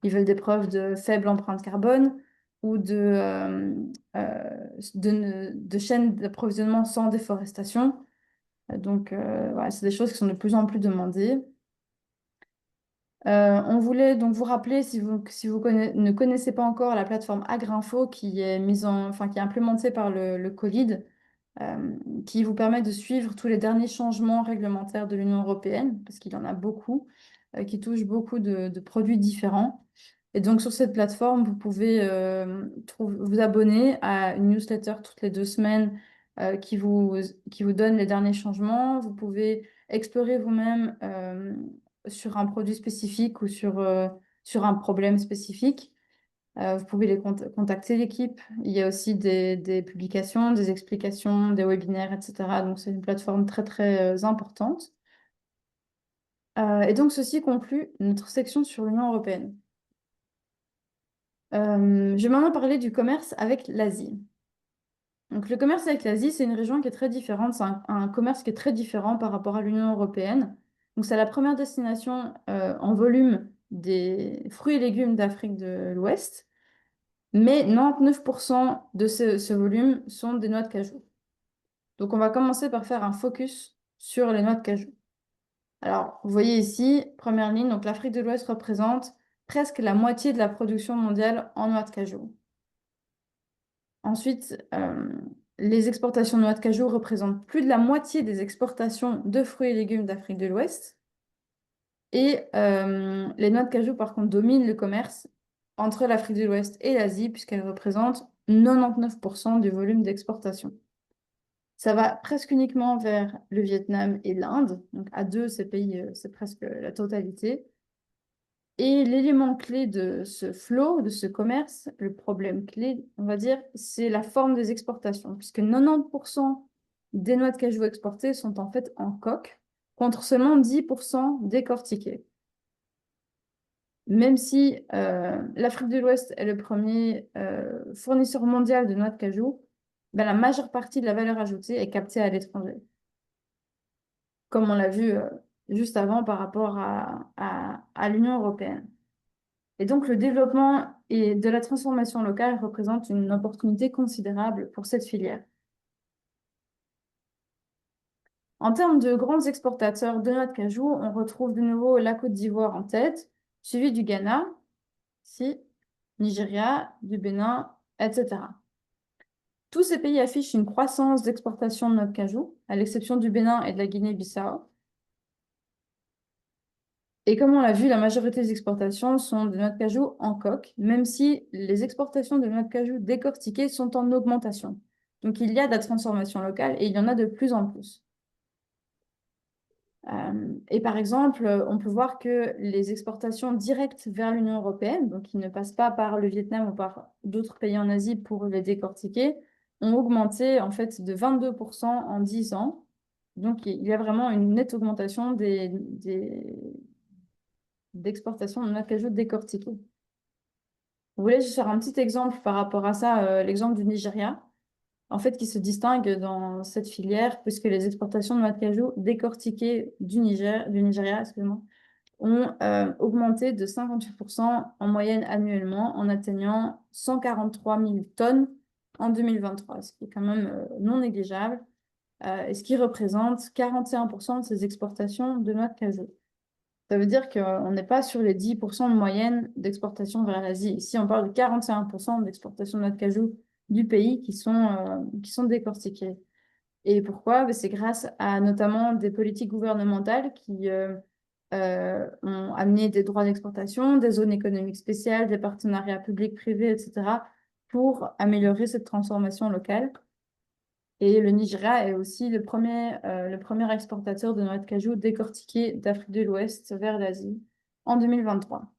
Ils veulent des preuves de faible empreinte carbone ou de chaînes d'approvisionnement sans déforestation. Donc, voilà, c'est des choses qui sont de plus en plus demandées. On voulait donc vous rappeler, si vous ne connaissez pas encore la plateforme Agrinfo qui est qui est implémentée par le COLID, qui vous permet de suivre tous les derniers changements réglementaires de l'Union européenne, parce qu'il y en a beaucoup, qui touchent beaucoup de produits différents. Et donc sur cette plateforme, vous pouvez vous abonner à une newsletter toutes les 2 semaines qui vous donne les derniers changements. Vous pouvez explorer vous-même sur un produit spécifique ou sur un problème spécifique. Vous pouvez contacter l'équipe. Il y a aussi des publications, des explications, des webinaires, etc. Donc, c'est une plateforme très, très importante. Et donc, ceci conclut notre section sur l'Union européenne. Je vais maintenant parler du commerce avec l'Asie. Donc, le commerce avec l'Asie, c'est une région qui est très différente. C'est un commerce qui est très différent par rapport à l'Union européenne. Donc, c'est la première destination en volume des fruits et légumes d'Afrique de l'Ouest. Mais 99% de ce volume sont des noix de cajou. Donc, on va commencer par faire un focus sur les noix de cajou. Alors, vous voyez ici, première ligne, donc l'Afrique de l'Ouest représente presque la moitié de la production mondiale en noix de cajou. Ensuite, les exportations de noix de cajou représentent plus de la moitié des exportations de fruits et légumes d'Afrique de l'Ouest. Et les noix de cajou, par contre, dominent le commerce entre l'Afrique de l'Ouest et l'Asie, puisqu'elles représentent 99% du volume d'exportation. Ça va presque uniquement vers le Vietnam et l'Inde. Donc, à deux, ces pays, c'est presque la totalité. Et l'élément clé de ce flow, de ce commerce, le problème clé, on va dire, c'est la forme des exportations, puisque 90% des noix de cajou exportées sont en fait en coque, contre seulement 10% décortiquées. Même si l'Afrique de l'Ouest est le premier fournisseur mondial de noix de cajou, ben, la majeure partie de la valeur ajoutée est captée à l'étranger. Comme on l'a vu juste avant par rapport à l'Union européenne. Et donc, le développement et de la transformation locale représente une opportunité considérable pour cette filière. En termes de grands exportateurs de noix de cajou, on retrouve de nouveau la Côte d'Ivoire en tête, suivi du Ghana, ici, Nigeria, du Bénin, etc. Tous ces pays affichent une croissance d'exportation de noix de cajou, à l'exception du Bénin et de la Guinée-Bissau. Et comme on l'a vu, la majorité des exportations sont de noix de cajou en coque, même si les exportations de noix de cajou décortiquées sont en augmentation. Donc il y a de la transformation locale et il y en a de plus en plus. Et par exemple, on peut voir que les exportations directes vers l'Union européenne, donc qui ne passent pas par le Vietnam ou par d'autres pays en Asie pour les décortiquer, ont augmenté en fait de 22% en 10 ans. Donc il y a vraiment une nette augmentation d'exportation de noix de cajou décortiquée. Vous voulez juste faire un petit exemple par rapport à ça, l'exemple du Nigeria, en fait, qui se distingue dans cette filière, puisque les exportations de noix de cajou décortiquées du Nigeria, excusez-moi, ont augmenté de 58% en moyenne annuellement, en atteignant 143 000 tonnes en 2023, ce qui est quand même non négligeable, et ce qui représente 41% de ces exportations de noix de cajou. Ça veut dire qu'on n'est pas sur les 10% de moyenne d'exportation vers l'Asie. Ici, on parle de 41% d'exportation de noix de cajou du pays qui sont décortiquées. Et pourquoi? Ben, c'est grâce à notamment des politiques gouvernementales qui ont amené des droits d'exportation, des zones économiques spéciales, des partenariats publics-privés, etc., pour améliorer cette transformation locale. Et le Nigeria est aussi le premier exportateur de noix de cajou décortiquée d'Afrique de l'Ouest vers l'Asie en 2023.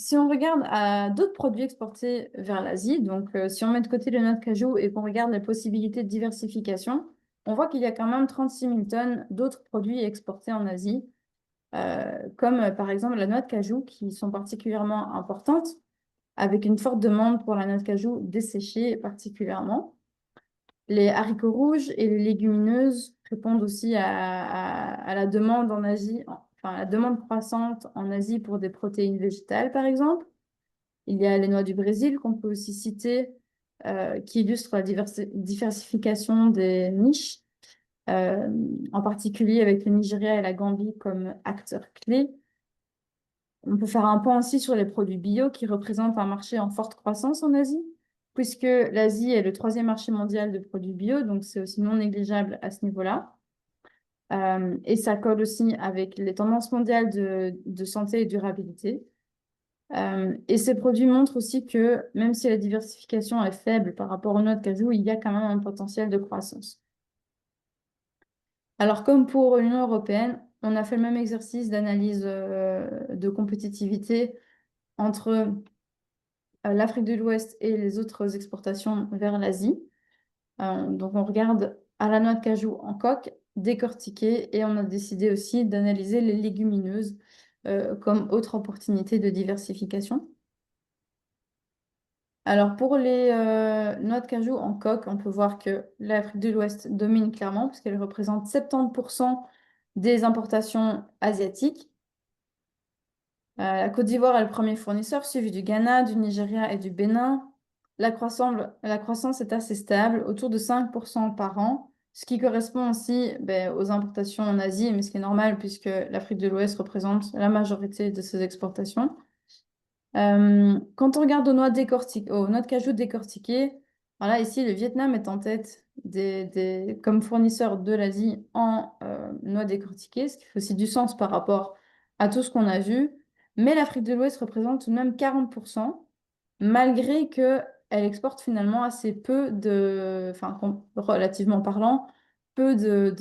si on regarde à d'autres produits exportés vers l'Asie, donc si on met de côté le noix de cajou et qu'on regarde les possibilités de diversification, on voit qu'il y a quand même 36 000 tonnes d'autres produits exportés en Asie, comme par exemple la noix de cajou, qui sont particulièrement importantes, avec une forte demande pour la noix de cajou desséchée particulièrement. Les haricots rouges et les légumineuses répondent aussi à la demande en Asie, enfin la demande croissante en Asie pour des protéines végétales, par exemple. Il y a les noix du Brésil qu'on peut aussi citer, qui illustrent la diversification des niches, euh, en particulier avec le Nigeria et la Gambie comme acteurs clés. On peut faire un point aussi sur les produits bio qui représentent un marché en forte croissance en Asie, puisque l'Asie est le troisième marché mondial de produits bio, donc c'est aussi non négligeable à ce niveau-là. Et ça colle aussi avec les tendances mondiales de santé et durabilité. Et ces produits montrent aussi que même si la diversification est faible par rapport aux noix de cajou, il y a quand même un potentiel de croissance. Alors, comme pour l'Union européenne, on a fait le même exercice d'analyse de compétitivité entre l'Afrique de l'Ouest et les autres exportations vers l'Asie. Donc, on regarde à la noix de cajou en coque, décortiquée, et on a décidé aussi d'analyser les légumineuses comme autre opportunité de diversification. Alors, pour les noix de cajou en coque, on peut voir que l'Afrique de l'Ouest domine clairement, puisqu'elle représente 70% des importations asiatiques. La Côte d'Ivoire est le premier fournisseur, suivi du Ghana, du Nigeria et du Bénin. La croissance est assez stable, autour de 5% par an, ce qui correspond aussi aux importations en Asie, mais ce qui est normal puisque l'Afrique de l'Ouest représente la majorité de ces exportations. Quand on regarde aux noix de cajou décortiquées, voilà, ici, le Vietnam est en tête comme fournisseur de l'Asie en noix décortiquées, ce qui fait aussi du sens par rapport à tout ce qu'on a vu. Mais l'Afrique de l'Ouest représente tout de même 40%, malgré qu'elle exporte finalement assez peu enfin, relativement parlant, peu de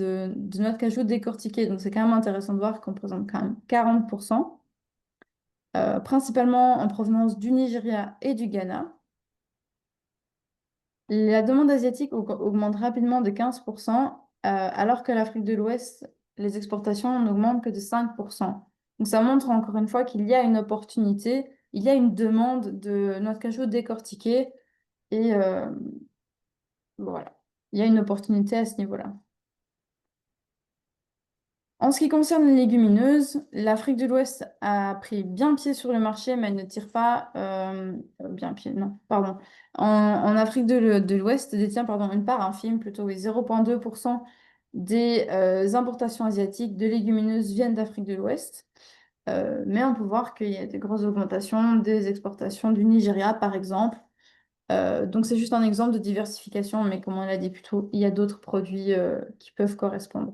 noix de cajou décortiquées. Donc c'est quand même intéressant de voir qu'on représente quand même 40%. Principalement en provenance du Nigeria et du Ghana. La demande asiatique augmente rapidement de 15%, alors que l'Afrique de l'Ouest, les exportations n'augmentent que de 5%. Donc ça montre encore une fois qu'il y a une opportunité, il y a une demande de noix de cajou décortiquée et voilà, il y a une opportunité à ce niveau-là. En ce qui concerne les légumineuses, l'Afrique de l'Ouest a pris bien pied sur le marché, mais elle ne tire pas bien pied, non, pardon. En Afrique de l'Ouest détient pardon, une part infime, plutôt oui, 0,2% des importations asiatiques de légumineuses viennent d'Afrique de l'Ouest. Mais on peut voir qu'il y a des grosses augmentations des exportations du Nigeria, par exemple. Donc c'est juste un exemple de diversification, mais comme on l'a dit plus tôt, il y a d'autres produits qui peuvent correspondre.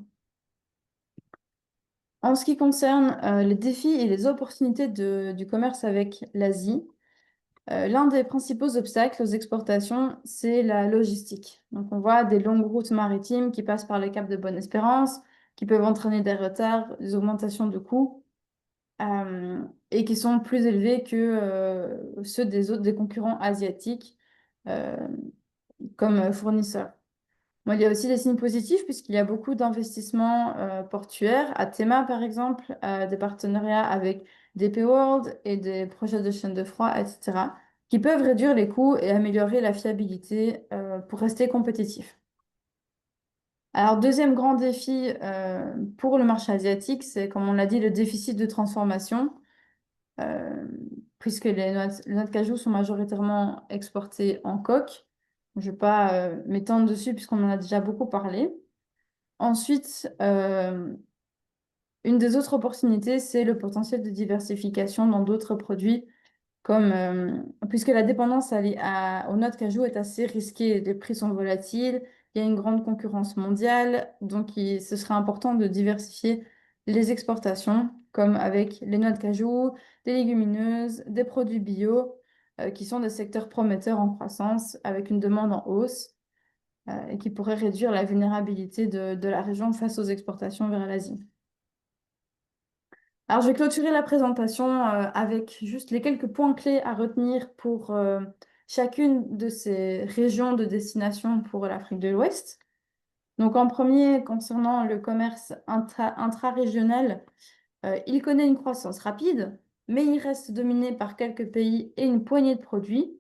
En ce qui concerne les défis et les opportunités du commerce avec l'Asie, l'un des principaux obstacles aux exportations, c'est la logistique. Donc on voit des longues routes maritimes qui passent par le Cap de Bonne-Espérance, qui peuvent entraîner des retards, des augmentations de coûts, et qui sont plus élevés que ceux des concurrents asiatiques euh, comme fournisseurs. Bon, il y a aussi des signes positifs puisqu'il y a beaucoup d'investissements portuaires. À Tema, par exemple, des partenariats avec DP World et des projets de chaîne de froid, etc., qui peuvent réduire les coûts et améliorer la fiabilité pour rester compétitif. Alors, deuxième grand défi pour le marché asiatique, c'est, comme on l'a dit, le déficit de transformation, euh, puisque les noix de cajou sont majoritairement exportées en coque. Je ne vais pas m'étendre dessus puisqu'on en a déjà beaucoup parlé. Ensuite, une des autres opportunités, c'est le potentiel de diversification dans d'autres produits, puisque la dépendance aux noix de cajou est assez risquée. Les prix sont volatiles, il y a une grande concurrence mondiale, donc ce serait important de diversifier les exportations, comme avec les noix de cajou, des légumineuses, des produits bio, qui sont des secteurs prometteurs en croissance, avec une demande en hausse et qui pourrait réduire la vulnérabilité de la région face aux exportations vers l'Asie. Alors, je vais clôturer la présentation avec juste les quelques points clés à retenir pour chacune de ces régions de destination pour l'Afrique de l'Ouest. Donc, en premier, concernant le commerce intra-régional, il connaît une croissance rapide, mais il reste dominé par quelques pays et une poignée de produits.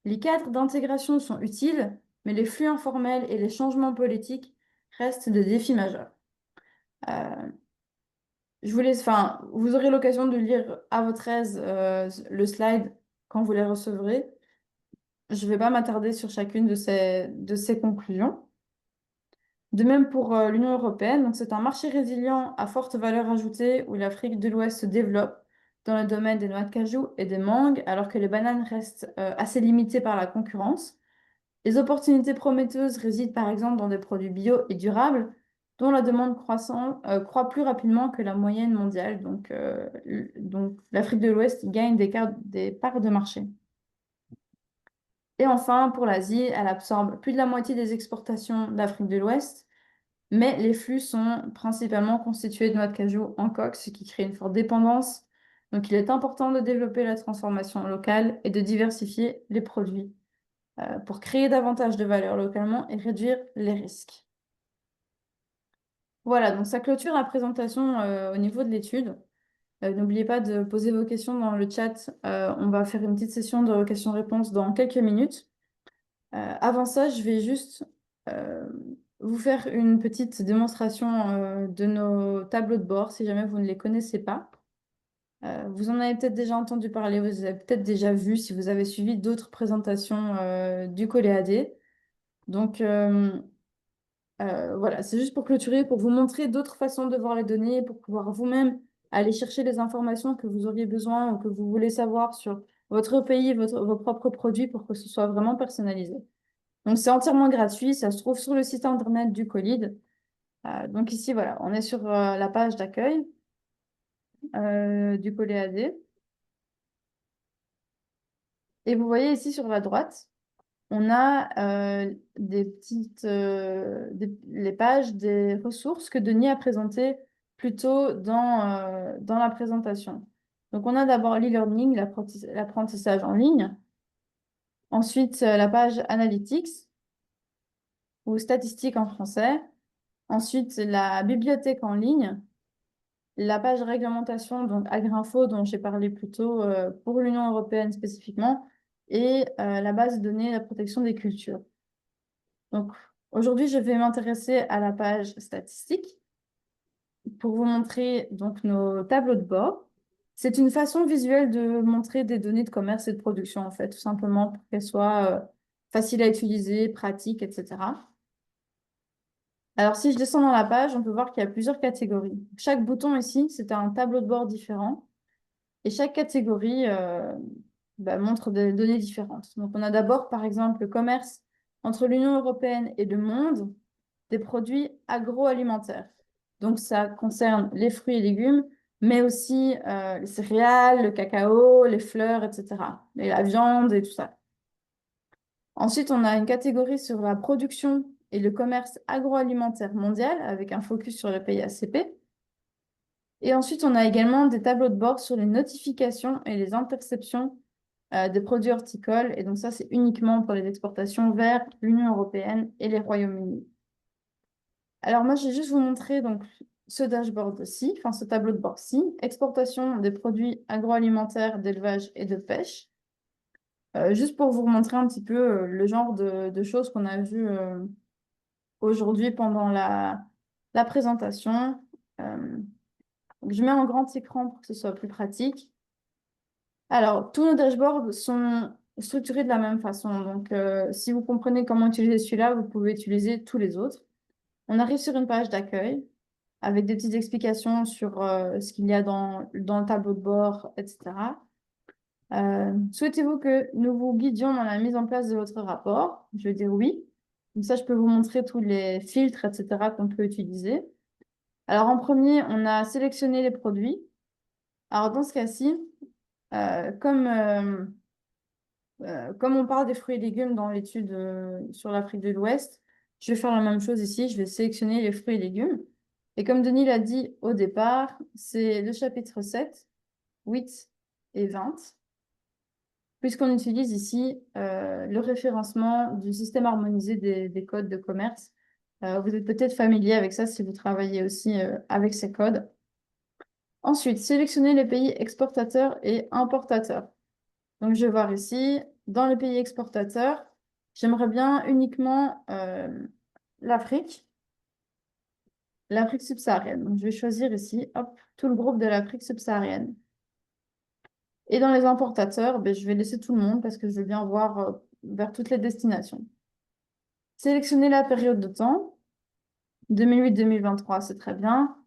Les cadres d'intégration sont utiles, mais les flux informels et les changements politiques restent des défis majeurs. Euh, enfin, vous aurez l'occasion de lire à votre aise le slide quand vous les recevrez. Je ne vais pas m'attarder sur chacune de ces conclusions. De même pour l'Union européenne, donc c'est un marché résilient à forte valeur ajoutée où l'Afrique de l'Ouest se développe dans le domaine des noix de cajou et des mangues, alors que les bananes restent assez limitées par la concurrence. Les opportunités prometteuses résident par exemple dans des produits bio et durables, dont la demande croît plus rapidement que la moyenne mondiale. Donc l'Afrique de l'Ouest gagne des parts de marché. Et enfin, pour l'Asie, elle absorbe plus de la moitié des exportations d'Afrique de l'Ouest, mais les flux sont principalement constitués de noix de cajou en coque, ce qui crée une forte dépendance. Donc il est important de développer la transformation locale et de diversifier les produits pour créer davantage de valeur localement et réduire les risques. Voilà, donc ça clôture la présentation au niveau de l'étude. N'oubliez pas de poser vos questions dans le chat. On va faire une petite session de questions-réponses dans quelques minutes. Avant ça, je vais juste euh, vous faire une petite démonstration de nos tableaux de bord, si jamais vous ne les connaissez pas. Vous en avez peut-être déjà entendu parler, vous avez peut-être déjà vu si vous avez suivi d'autres présentations du ColéAD. Donc, voilà, c'est juste pour clôturer, pour vous montrer d'autres façons de voir les données, pour pouvoir vous-même aller chercher les informations que vous auriez besoin ou que vous voulez savoir sur votre pays, vos propres produits pour que ce soit vraiment personnalisé. Donc, c'est entièrement gratuit, ça se trouve sur le site internet du Colide. Donc ici, voilà, on est sur la page d'accueil du ColéAD. Et vous voyez ici sur la droite, on a les pages des ressources que Denis a présentées plus tôt dans la présentation. Donc, on a d'abord l'e-learning, l'apprentissage en ligne. Ensuite, la page Analytics ou statistiques en français. Ensuite, la bibliothèque en ligne. La page réglementation, donc Agrinfo, dont j'ai parlé plus tôt pour l'Union européenne spécifiquement. Et la base de données, la protection des cultures. Donc, aujourd'hui, je vais m'intéresser à la page statistique pour vous montrer donc nos tableaux de bord. C'est une façon visuelle de montrer des données de commerce et de production, en fait, tout simplement pour qu'elles soient faciles à utiliser, pratiques, etc. Alors, si je descends dans la page, on peut voir qu'il y a plusieurs catégories. Chaque bouton ici, c'est un tableau de bord différent. Et chaque catégorie montre des données différentes. Donc, on a d'abord, par exemple, le commerce entre l'Union européenne et le monde des produits agroalimentaires. Donc, ça concerne les fruits et légumes, mais aussi les céréales, le cacao, les fleurs, etc. Et la viande et tout ça. Ensuite, on a une catégorie sur la production et le commerce agroalimentaire mondial avec un focus sur les pays ACP. Et ensuite, on a également des tableaux de bord sur les notifications et les interceptions des produits horticoles. Et donc ça, c'est uniquement pour les exportations vers l'Union européenne et les Royaumes-Unis. Alors moi, je vais juste vous montrer donc, ce dashboard-ci, enfin ce tableau de bord-ci, exportation des produits agroalimentaires, d'élevage et de pêche. Juste pour vous montrer un petit peu le genre de choses qu'on a vues aujourd'hui pendant la présentation. Donc, je mets en grand écran pour que ce soit plus pratique. Alors, tous nos dashboards sont structurés de la même façon. Donc, si vous comprenez comment utiliser celui-là, vous pouvez utiliser tous les autres. On arrive sur une page d'accueil avec des petites explications sur ce qu'il y a dans le tableau de bord, etc. Souhaitez-vous que nous vous guidions dans la mise en place de votre rapport? Je vais dire oui. Comme ça, je peux vous montrer tous les filtres, etc. qu'on peut utiliser. Alors, en premier, on a sélectionné les produits. Alors, dans ce cas-ci, comme on parle des fruits et légumes dans l'étude sur l'Afrique de l'Ouest, je vais faire la même chose ici. Je vais sélectionner les fruits et légumes. Et comme Denis l'a dit au départ, c'est le chapitre 7, 8 et 20, puisqu'on utilise ici le référencement du système harmonisé des codes de commerce. Vous êtes peut-être familier avec ça si vous travaillez aussi avec ces codes. Ensuite, sélectionnez les pays exportateurs et importateurs. Donc, je vais voir ici, dans les pays exportateurs, j'aimerais bien uniquement l'Afrique, l'Afrique subsaharienne. Donc, je vais choisir ici, hop, tout le groupe de l'Afrique subsaharienne. Et dans les importateurs, ben, je vais laisser tout le monde parce que je veux bien voir vers toutes les destinations. Sélectionnez la période de temps, 2008-2023, c'est très bien.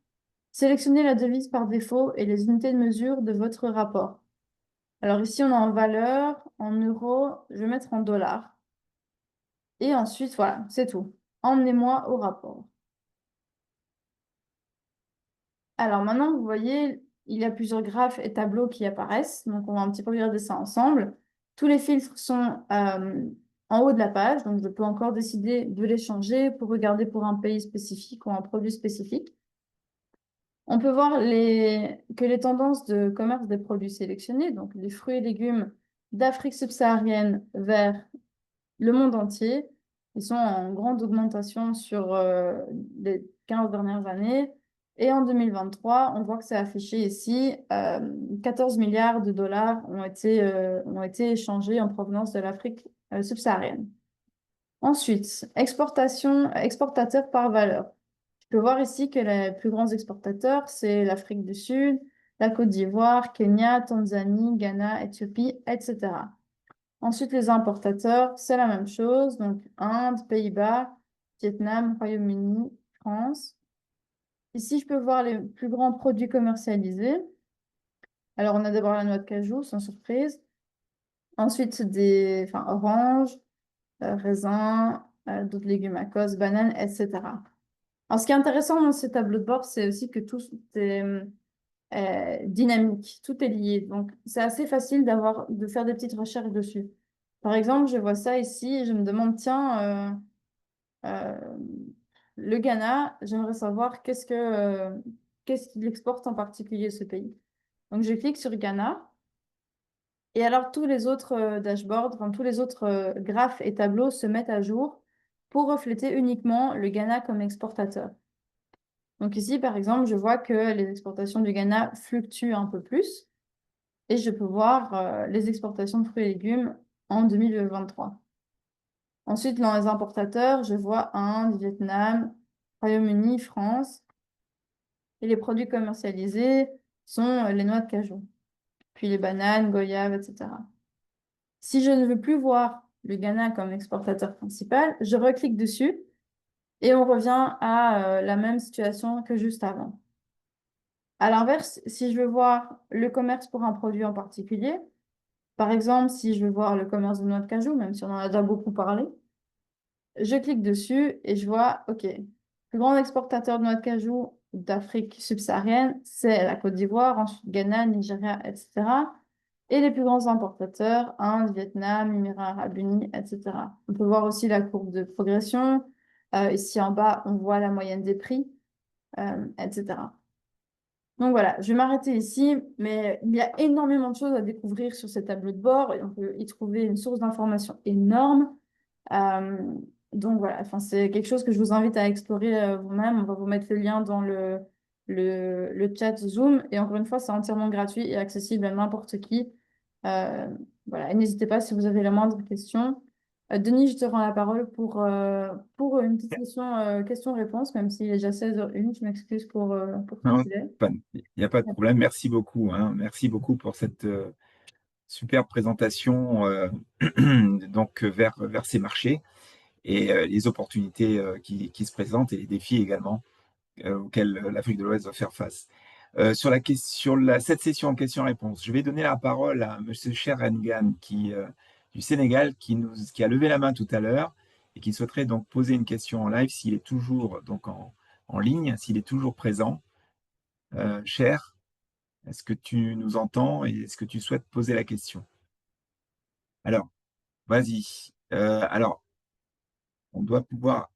Sélectionnez la devise par défaut et les unités de mesure de votre rapport. Alors ici, on a en valeur, en euros, je vais mettre en dollars. Et ensuite, voilà, c'est tout. Emmenez-moi au rapport. Alors maintenant, vous voyez, il y a plusieurs graphes et tableaux qui apparaissent. Donc, on va un petit peu regarder ça ensemble. Tous les filtres sont en haut de la page. Donc, je peux encore décider de les changer pour regarder pour un pays spécifique ou un produit spécifique. On peut voir que les tendances de commerce des produits sélectionnés, donc les fruits et légumes d'Afrique subsaharienne vers le monde entier, ils sont en grande augmentation sur les 15 dernières années. Et en 2023, on voit que c'est affiché ici, 14 milliards de dollars ont été échangés en provenance de l'Afrique subsaharienne. Ensuite, exportateurs par valeur. Je peux voir ici que les plus grands exportateurs, c'est l'Afrique du Sud, la Côte d'Ivoire, Kenya, Tanzanie, Ghana, Éthiopie, etc. Ensuite, les importateurs, c'est la même chose. Donc, Inde, Pays-Bas, Vietnam, Royaume-Uni, France. Ici, je peux voir les plus grands produits commercialisés. Alors, on a d'abord la noix de cajou, sans surprise. Ensuite, oranges, raisins, d'autres légumes à cause, bananes, etc. Alors, ce qui est intéressant dans ces tableaux de bord, c'est aussi que tout est dynamique, tout est lié. Donc, c'est assez facile de faire des petites recherches dessus. Par exemple, je vois ça ici et je me demande, tiens, euh, le Ghana, j'aimerais savoir qu'est-ce qu'il exporte en particulier ce pays. Donc, je clique sur Ghana et alors tous les autres dashboards, enfin, tous les autres graphes et tableaux se mettent à jour pour refléter uniquement le Ghana comme exportateur. Donc ici, par exemple, je vois que les exportations du Ghana fluctuent un peu plus et je peux voir les exportations de fruits et légumes en 2023. Ensuite, dans les importateurs, je vois Inde, Vietnam, Royaume-Uni, France. Et les produits commercialisés sont les noix de cajou, puis les bananes, goyaves, etc. Si je ne veux plus voir le Ghana comme exportateur principal, je reclique dessus et on revient à la même situation que juste avant. À l'inverse, si je veux voir le commerce pour un produit en particulier, par exemple, si je veux voir le commerce de noix de cajou, même si on en a déjà beaucoup parlé, je clique dessus et je vois, OK, le plus grand exportateur de noix de cajou d'Afrique subsaharienne, c'est la Côte d'Ivoire, ensuite Ghana, Nigeria, etc. Et les plus grands importateurs, Inde, Vietnam, Émirats arabes unis, etc. On peut voir aussi la courbe de progression. Ici en bas, on voit la moyenne des prix, etc. Donc voilà, je vais m'arrêter ici, mais il y a énormément de choses à découvrir sur ces tableaux de bord et on peut y trouver une source d'information énorme. Euh, donc voilà, enfin, c'est quelque chose que je vous invite à explorer vous-même. On va vous mettre le lien dans le chat Zoom. Et encore une fois, c'est entièrement gratuit et accessible à n'importe qui. Euh, voilà, et n'hésitez pas si vous avez la moindre question. Denis, je te rends la parole pour une petite session question-réponse, même s'il est déjà 16h01. Je m'excuse pour ce Non, délai. il n'y a pas de problème. Merci beaucoup, hein. Merci beaucoup pour cette superbe présentation donc vers ces marchés et les opportunités qui se présentent et les défis également auxquels l'Afrique de l'Ouest doit faire face. Cette session en questions-réponses, je vais donner la parole à M. Cher Ngan du Sénégal qui a levé la main tout à l'heure et qui souhaiterait donc poser une question en live s'il est toujours donc en ligne, s'il est toujours présent. Cher, est-ce que tu nous entends et est-ce que tu souhaites poser la question? Alors, vas-y. Alors, on doit pouvoir.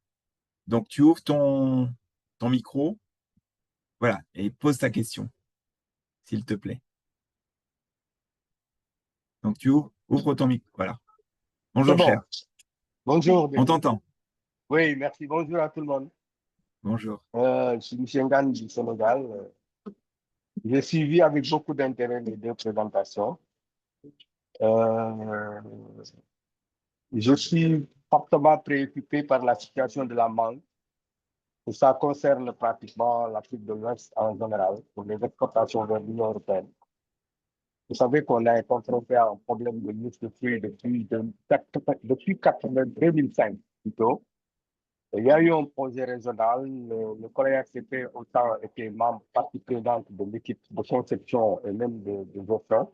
Donc, tu ouvres ton micro. Voilà, et pose ta question, s'il te plaît. Donc, tu ouvres ton micro. Voilà. C'est Bonjour, bon. cher. Bonjour, On Denis. t'entend. Oui, merci. Bonjour à tout le monde. Bonjour. Je suis Michel Ngane du Sénégal. J'ai suivi avec beaucoup d'intérêt les deux présentations. Euh, je suis fortement préoccupé par la situation de la mangue. Et ça concerne pratiquement l'Afrique de l'Ouest en général, pour les exportations vers l'Union européenne. Vous savez qu'on est confronté à un problème de mouche de fruits depuis 2005 plutôt. Il y a eu un projet régional. Le collège RCP autant été membre partie prenante de l'équipe de conception et même de gestion.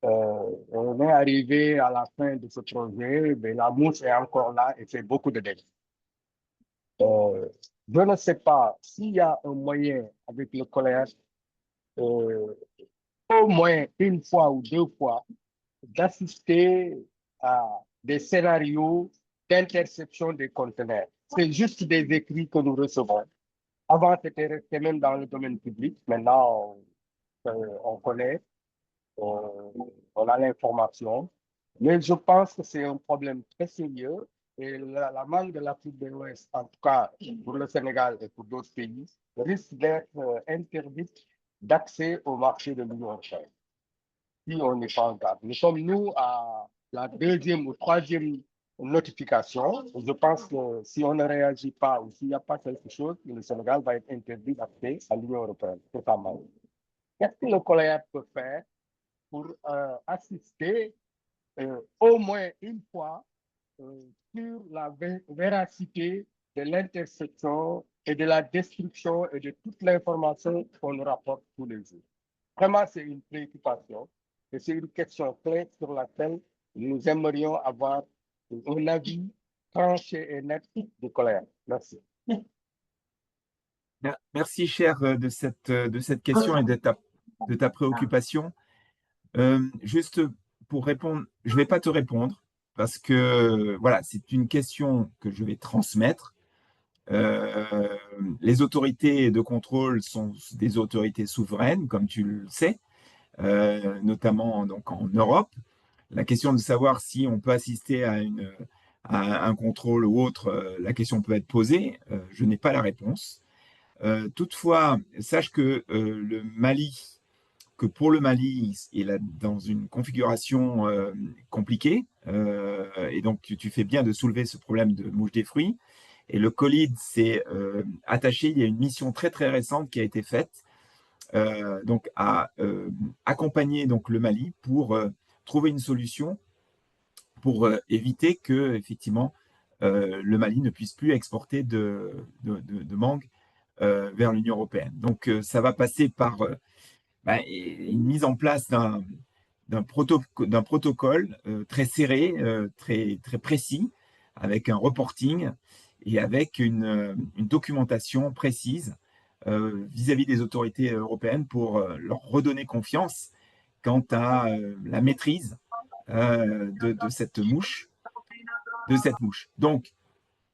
On est arrivé à la fin de ce projet, mais la mouche est encore là et fait beaucoup de dégâts. Je ne sais pas s'il y a un moyen avec le collège, euh, au moins une fois ou deux fois, d'assister à des scénarios d'interception des conteneurs. C'est juste des écrits que nous recevons. Avant, c'était resté même dans le domaine public. Maintenant, on connaît, on a l'information. Mais je pense que c'est un problème très sérieux. Et la mangue de l'Afrique de l'Ouest, en tout cas pour le Sénégal et pour d'autres pays, risque d'être interdite d'accès au marché de l'Union européenne. Si on n'est pas en garde. Nous sommes, nous, à la deuxième ou troisième notification. Je pense que si on ne réagit pas ou s'il n'y a pas quelque chose, le Sénégal va être interdit d'accès à l'Union européenne, totalement. Qu'est-ce que le collège peut faire pour assister au moins une fois sur la véracité de l'interception et de la destruction et de toute l'information qu'on nous rapporte tous les jours? Vraiment, c'est une préoccupation et c'est une question clé sur laquelle nous aimerions avoir un avis tranché et net du collège. Merci. Merci, cher, de cette question et de ta préoccupation. Juste pour répondre, je ne vais pas te répondre parce que voilà, c'est une question que je vais transmettre. Les autorités de contrôle sont des autorités souveraines, comme tu le sais, notamment donc en Europe. La question de savoir si on peut assister à un contrôle ou autre, la question peut être posée. Je n'ai pas la réponse. Toutefois, sache que pour le Mali, il est dans une configuration compliquée, et donc tu fais bien de soulever ce problème de mouche des fruits. Et le COLID s'est attaché, il y a une mission très très récente qui a été faite, donc à accompagner donc le Mali pour trouver une solution pour éviter que effectivement le Mali ne puisse plus exporter de mangue vers l'Union européenne. Donc ça va passer par une mise en place d'un protocole très serré, très, très précis, avec un reporting et avec une documentation précise vis-à-vis des autorités européennes pour leur redonner confiance quant à la maîtrise de cette mouche, Donc,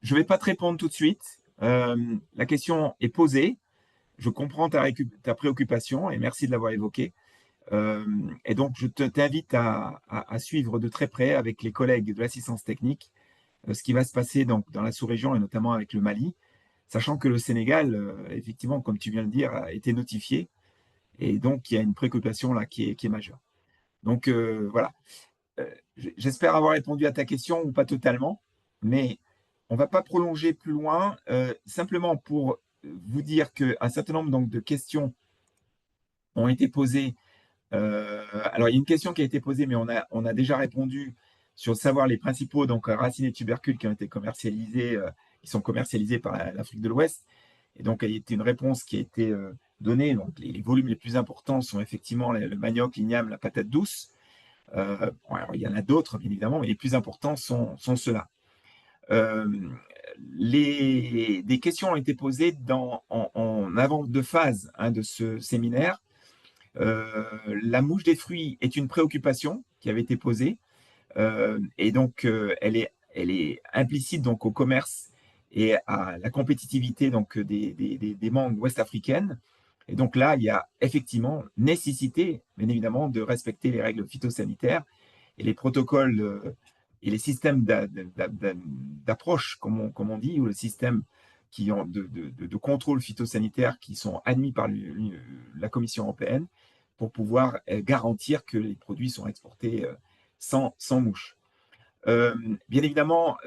je ne vais pas te répondre tout de suite. La question est posée. Je comprends ta préoccupation et merci de l'avoir évoquée. Et donc, je t'invite à suivre de très près avec les collègues de l'assistance technique ce qui va se passer donc, dans la sous-région et notamment avec le Mali, sachant que le Sénégal, effectivement, comme tu viens de dire, a été notifié et donc il y a une préoccupation là qui est majeure. Donc voilà, j'espère avoir répondu à ta question ou pas totalement, mais on ne va pas prolonger plus loin, simplement pour vous dire qu'un certain nombre donc, de questions ont été posées. Alors, il y a une question qui a été posée, mais on a déjà répondu sur savoir les principaux donc, racines et tubercules qui ont été commercialisés, qui sont commercialisés par l'Afrique de l'Ouest. Et donc, il y a été une réponse qui a été donnée. Donc, les volumes les plus importants sont effectivement le manioc, l'igname, la patate douce. Bon, alors, il y en a d'autres, bien évidemment, mais les plus importants sont ceux-là. Des questions ont été posées en avant de phase de ce séminaire. La mouche des fruits est une préoccupation qui avait été posée et donc elle est implicite donc au commerce et à la compétitivité donc des mangues ouest-africaines. Et donc là, il y a effectivement nécessité, bien évidemment, de respecter les règles phytosanitaires et les protocoles et les systèmes d'approche, comme on dit, ou le système de contrôle phytosanitaire qui sont admis par la Commission européenne pour pouvoir garantir que les produits sont exportés sans mouche. Bien évidemment,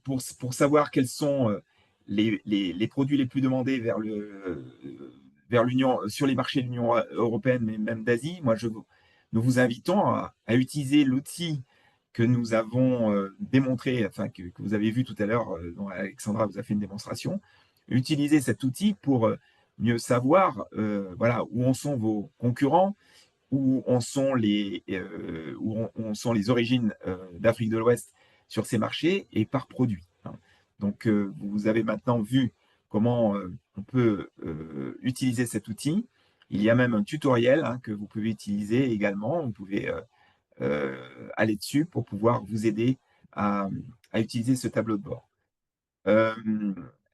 pour savoir quels sont les produits les plus demandés vers l'Union, sur les marchés de l'Union européenne, mais même d'Asie, nous vous invitons à utiliser l'outil que nous avons démontré, enfin que vous avez vu tout à l'heure, dont Alexandra vous a fait une démonstration. Utilisez cet outil pour mieux savoir voilà, où en sont vos concurrents, où en sont où sont les origines d'Afrique de l'Ouest sur ces marchés et par produit. Hein. Donc, vous avez maintenant vu comment on peut utiliser cet outil. Il y a même un tutoriel hein, que vous pouvez utiliser également. Vous pouvez aller dessus pour pouvoir vous aider à utiliser ce tableau de bord.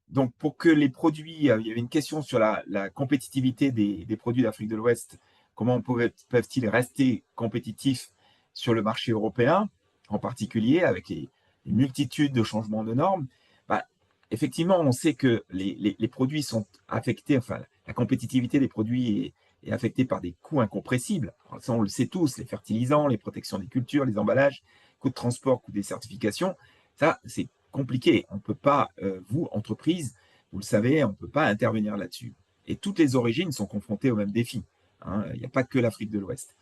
Donc, pour que les produits, il y avait une question sur la compétitivité des produits d'Afrique de l'Ouest. Comment peuvent-ils rester compétitifs sur le marché européen, en particulier avec les multitudes de changements de normes? Effectivement, on sait que les produits sont affectés, enfin, la compétitivité des produits est affectée par des coûts incompressibles. Alors, ça, on le sait tous, les fertilisants, les protections des cultures, les emballages, coûts de transport, coûts des certifications. Ça, c'est compliqué. On ne peut pas, vous, entreprise, vous le savez, on ne peut pas intervenir là-dessus. Et toutes les origines sont confrontées au même défi. Hein. Il n'y a pas que l'Afrique de l'Ouest.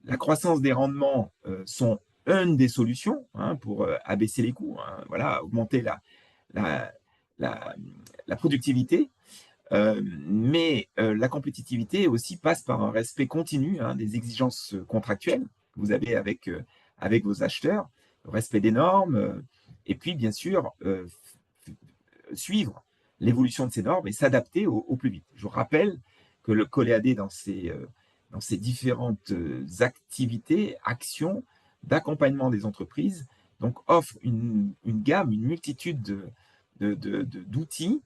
La croissance des rendements sont une des solutions hein, pour abaisser les coûts, hein, voilà, augmenter la productivité. Mais la compétitivité aussi passe par un respect continu hein, des exigences contractuelles que vous avez avec vos acheteurs, le respect des normes, et puis bien sûr suivre l'évolution de ces normes et s'adapter au plus vite. Je vous rappelle que le COLEAD dans ses différentes activités, actions d'accompagnement des entreprises, donc offre une gamme, une multitude d'outils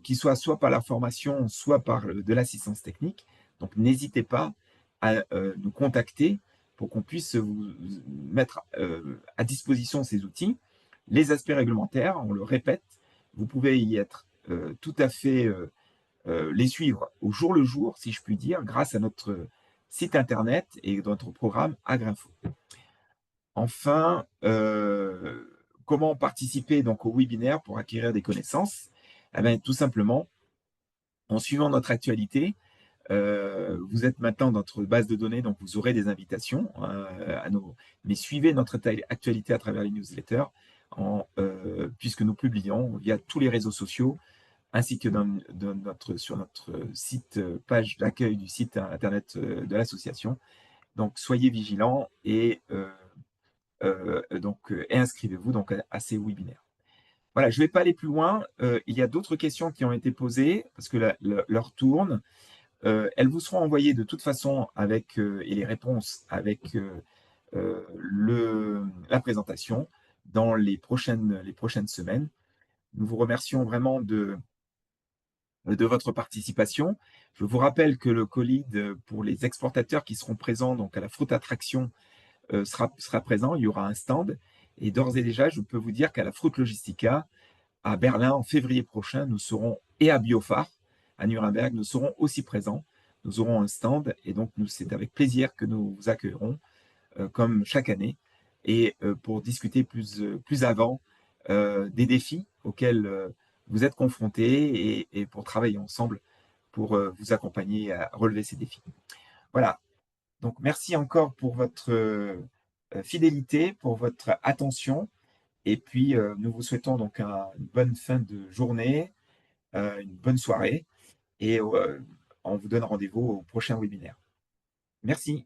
qui soient soit par la formation, soit par de l'assistance technique. Donc n'hésitez pas à nous contacter pour qu'on puisse vous mettre à disposition ces outils. Les aspects réglementaires, on le répète, vous pouvez y être tout à fait les suivre au jour le jour, si je puis dire, grâce à notre site internet et notre programme Agrinfo. Enfin, comment participer donc au webinaire pour acquérir des connaissances? Eh bien, tout simplement, en suivant notre actualité, vous êtes maintenant dans notre base de données, donc vous aurez des invitations mais suivez notre actualité à travers les newsletters, puisque nous publions via tous les réseaux sociaux, ainsi que sur notre site, page d'accueil du site internet de l'association. Donc, soyez vigilants et inscrivez-vous donc à ces webinaires. Voilà, je ne vais pas aller plus loin. Il y a d'autres questions qui ont été posées parce que l'heure tourne. Elles vous seront envoyées de toute façon avec et les réponses avec la présentation dans les prochaines semaines. Nous vous remercions vraiment de votre participation. Je vous rappelle que le Colide, pour les exportateurs qui seront présents donc à la Fruit Attraction, sera présent. Il y aura un stand. Et d'ores et déjà, je peux vous dire qu'à la Fruit Logistica, à Berlin, en février prochain, nous serons, et à Biofar, à Nuremberg, nous serons aussi présents. Nous aurons un stand. Et donc, c'est avec plaisir que nous vous accueillerons, comme chaque année, et pour discuter plus avant des défis auxquels vous êtes confrontés et pour travailler ensemble pour vous accompagner à relever ces défis. Voilà. Donc, merci encore pour votre fidélité, pour votre attention. Et puis, nous vous souhaitons donc une bonne fin de journée, une bonne soirée. Et on vous donne rendez-vous au prochain webinaire. Merci.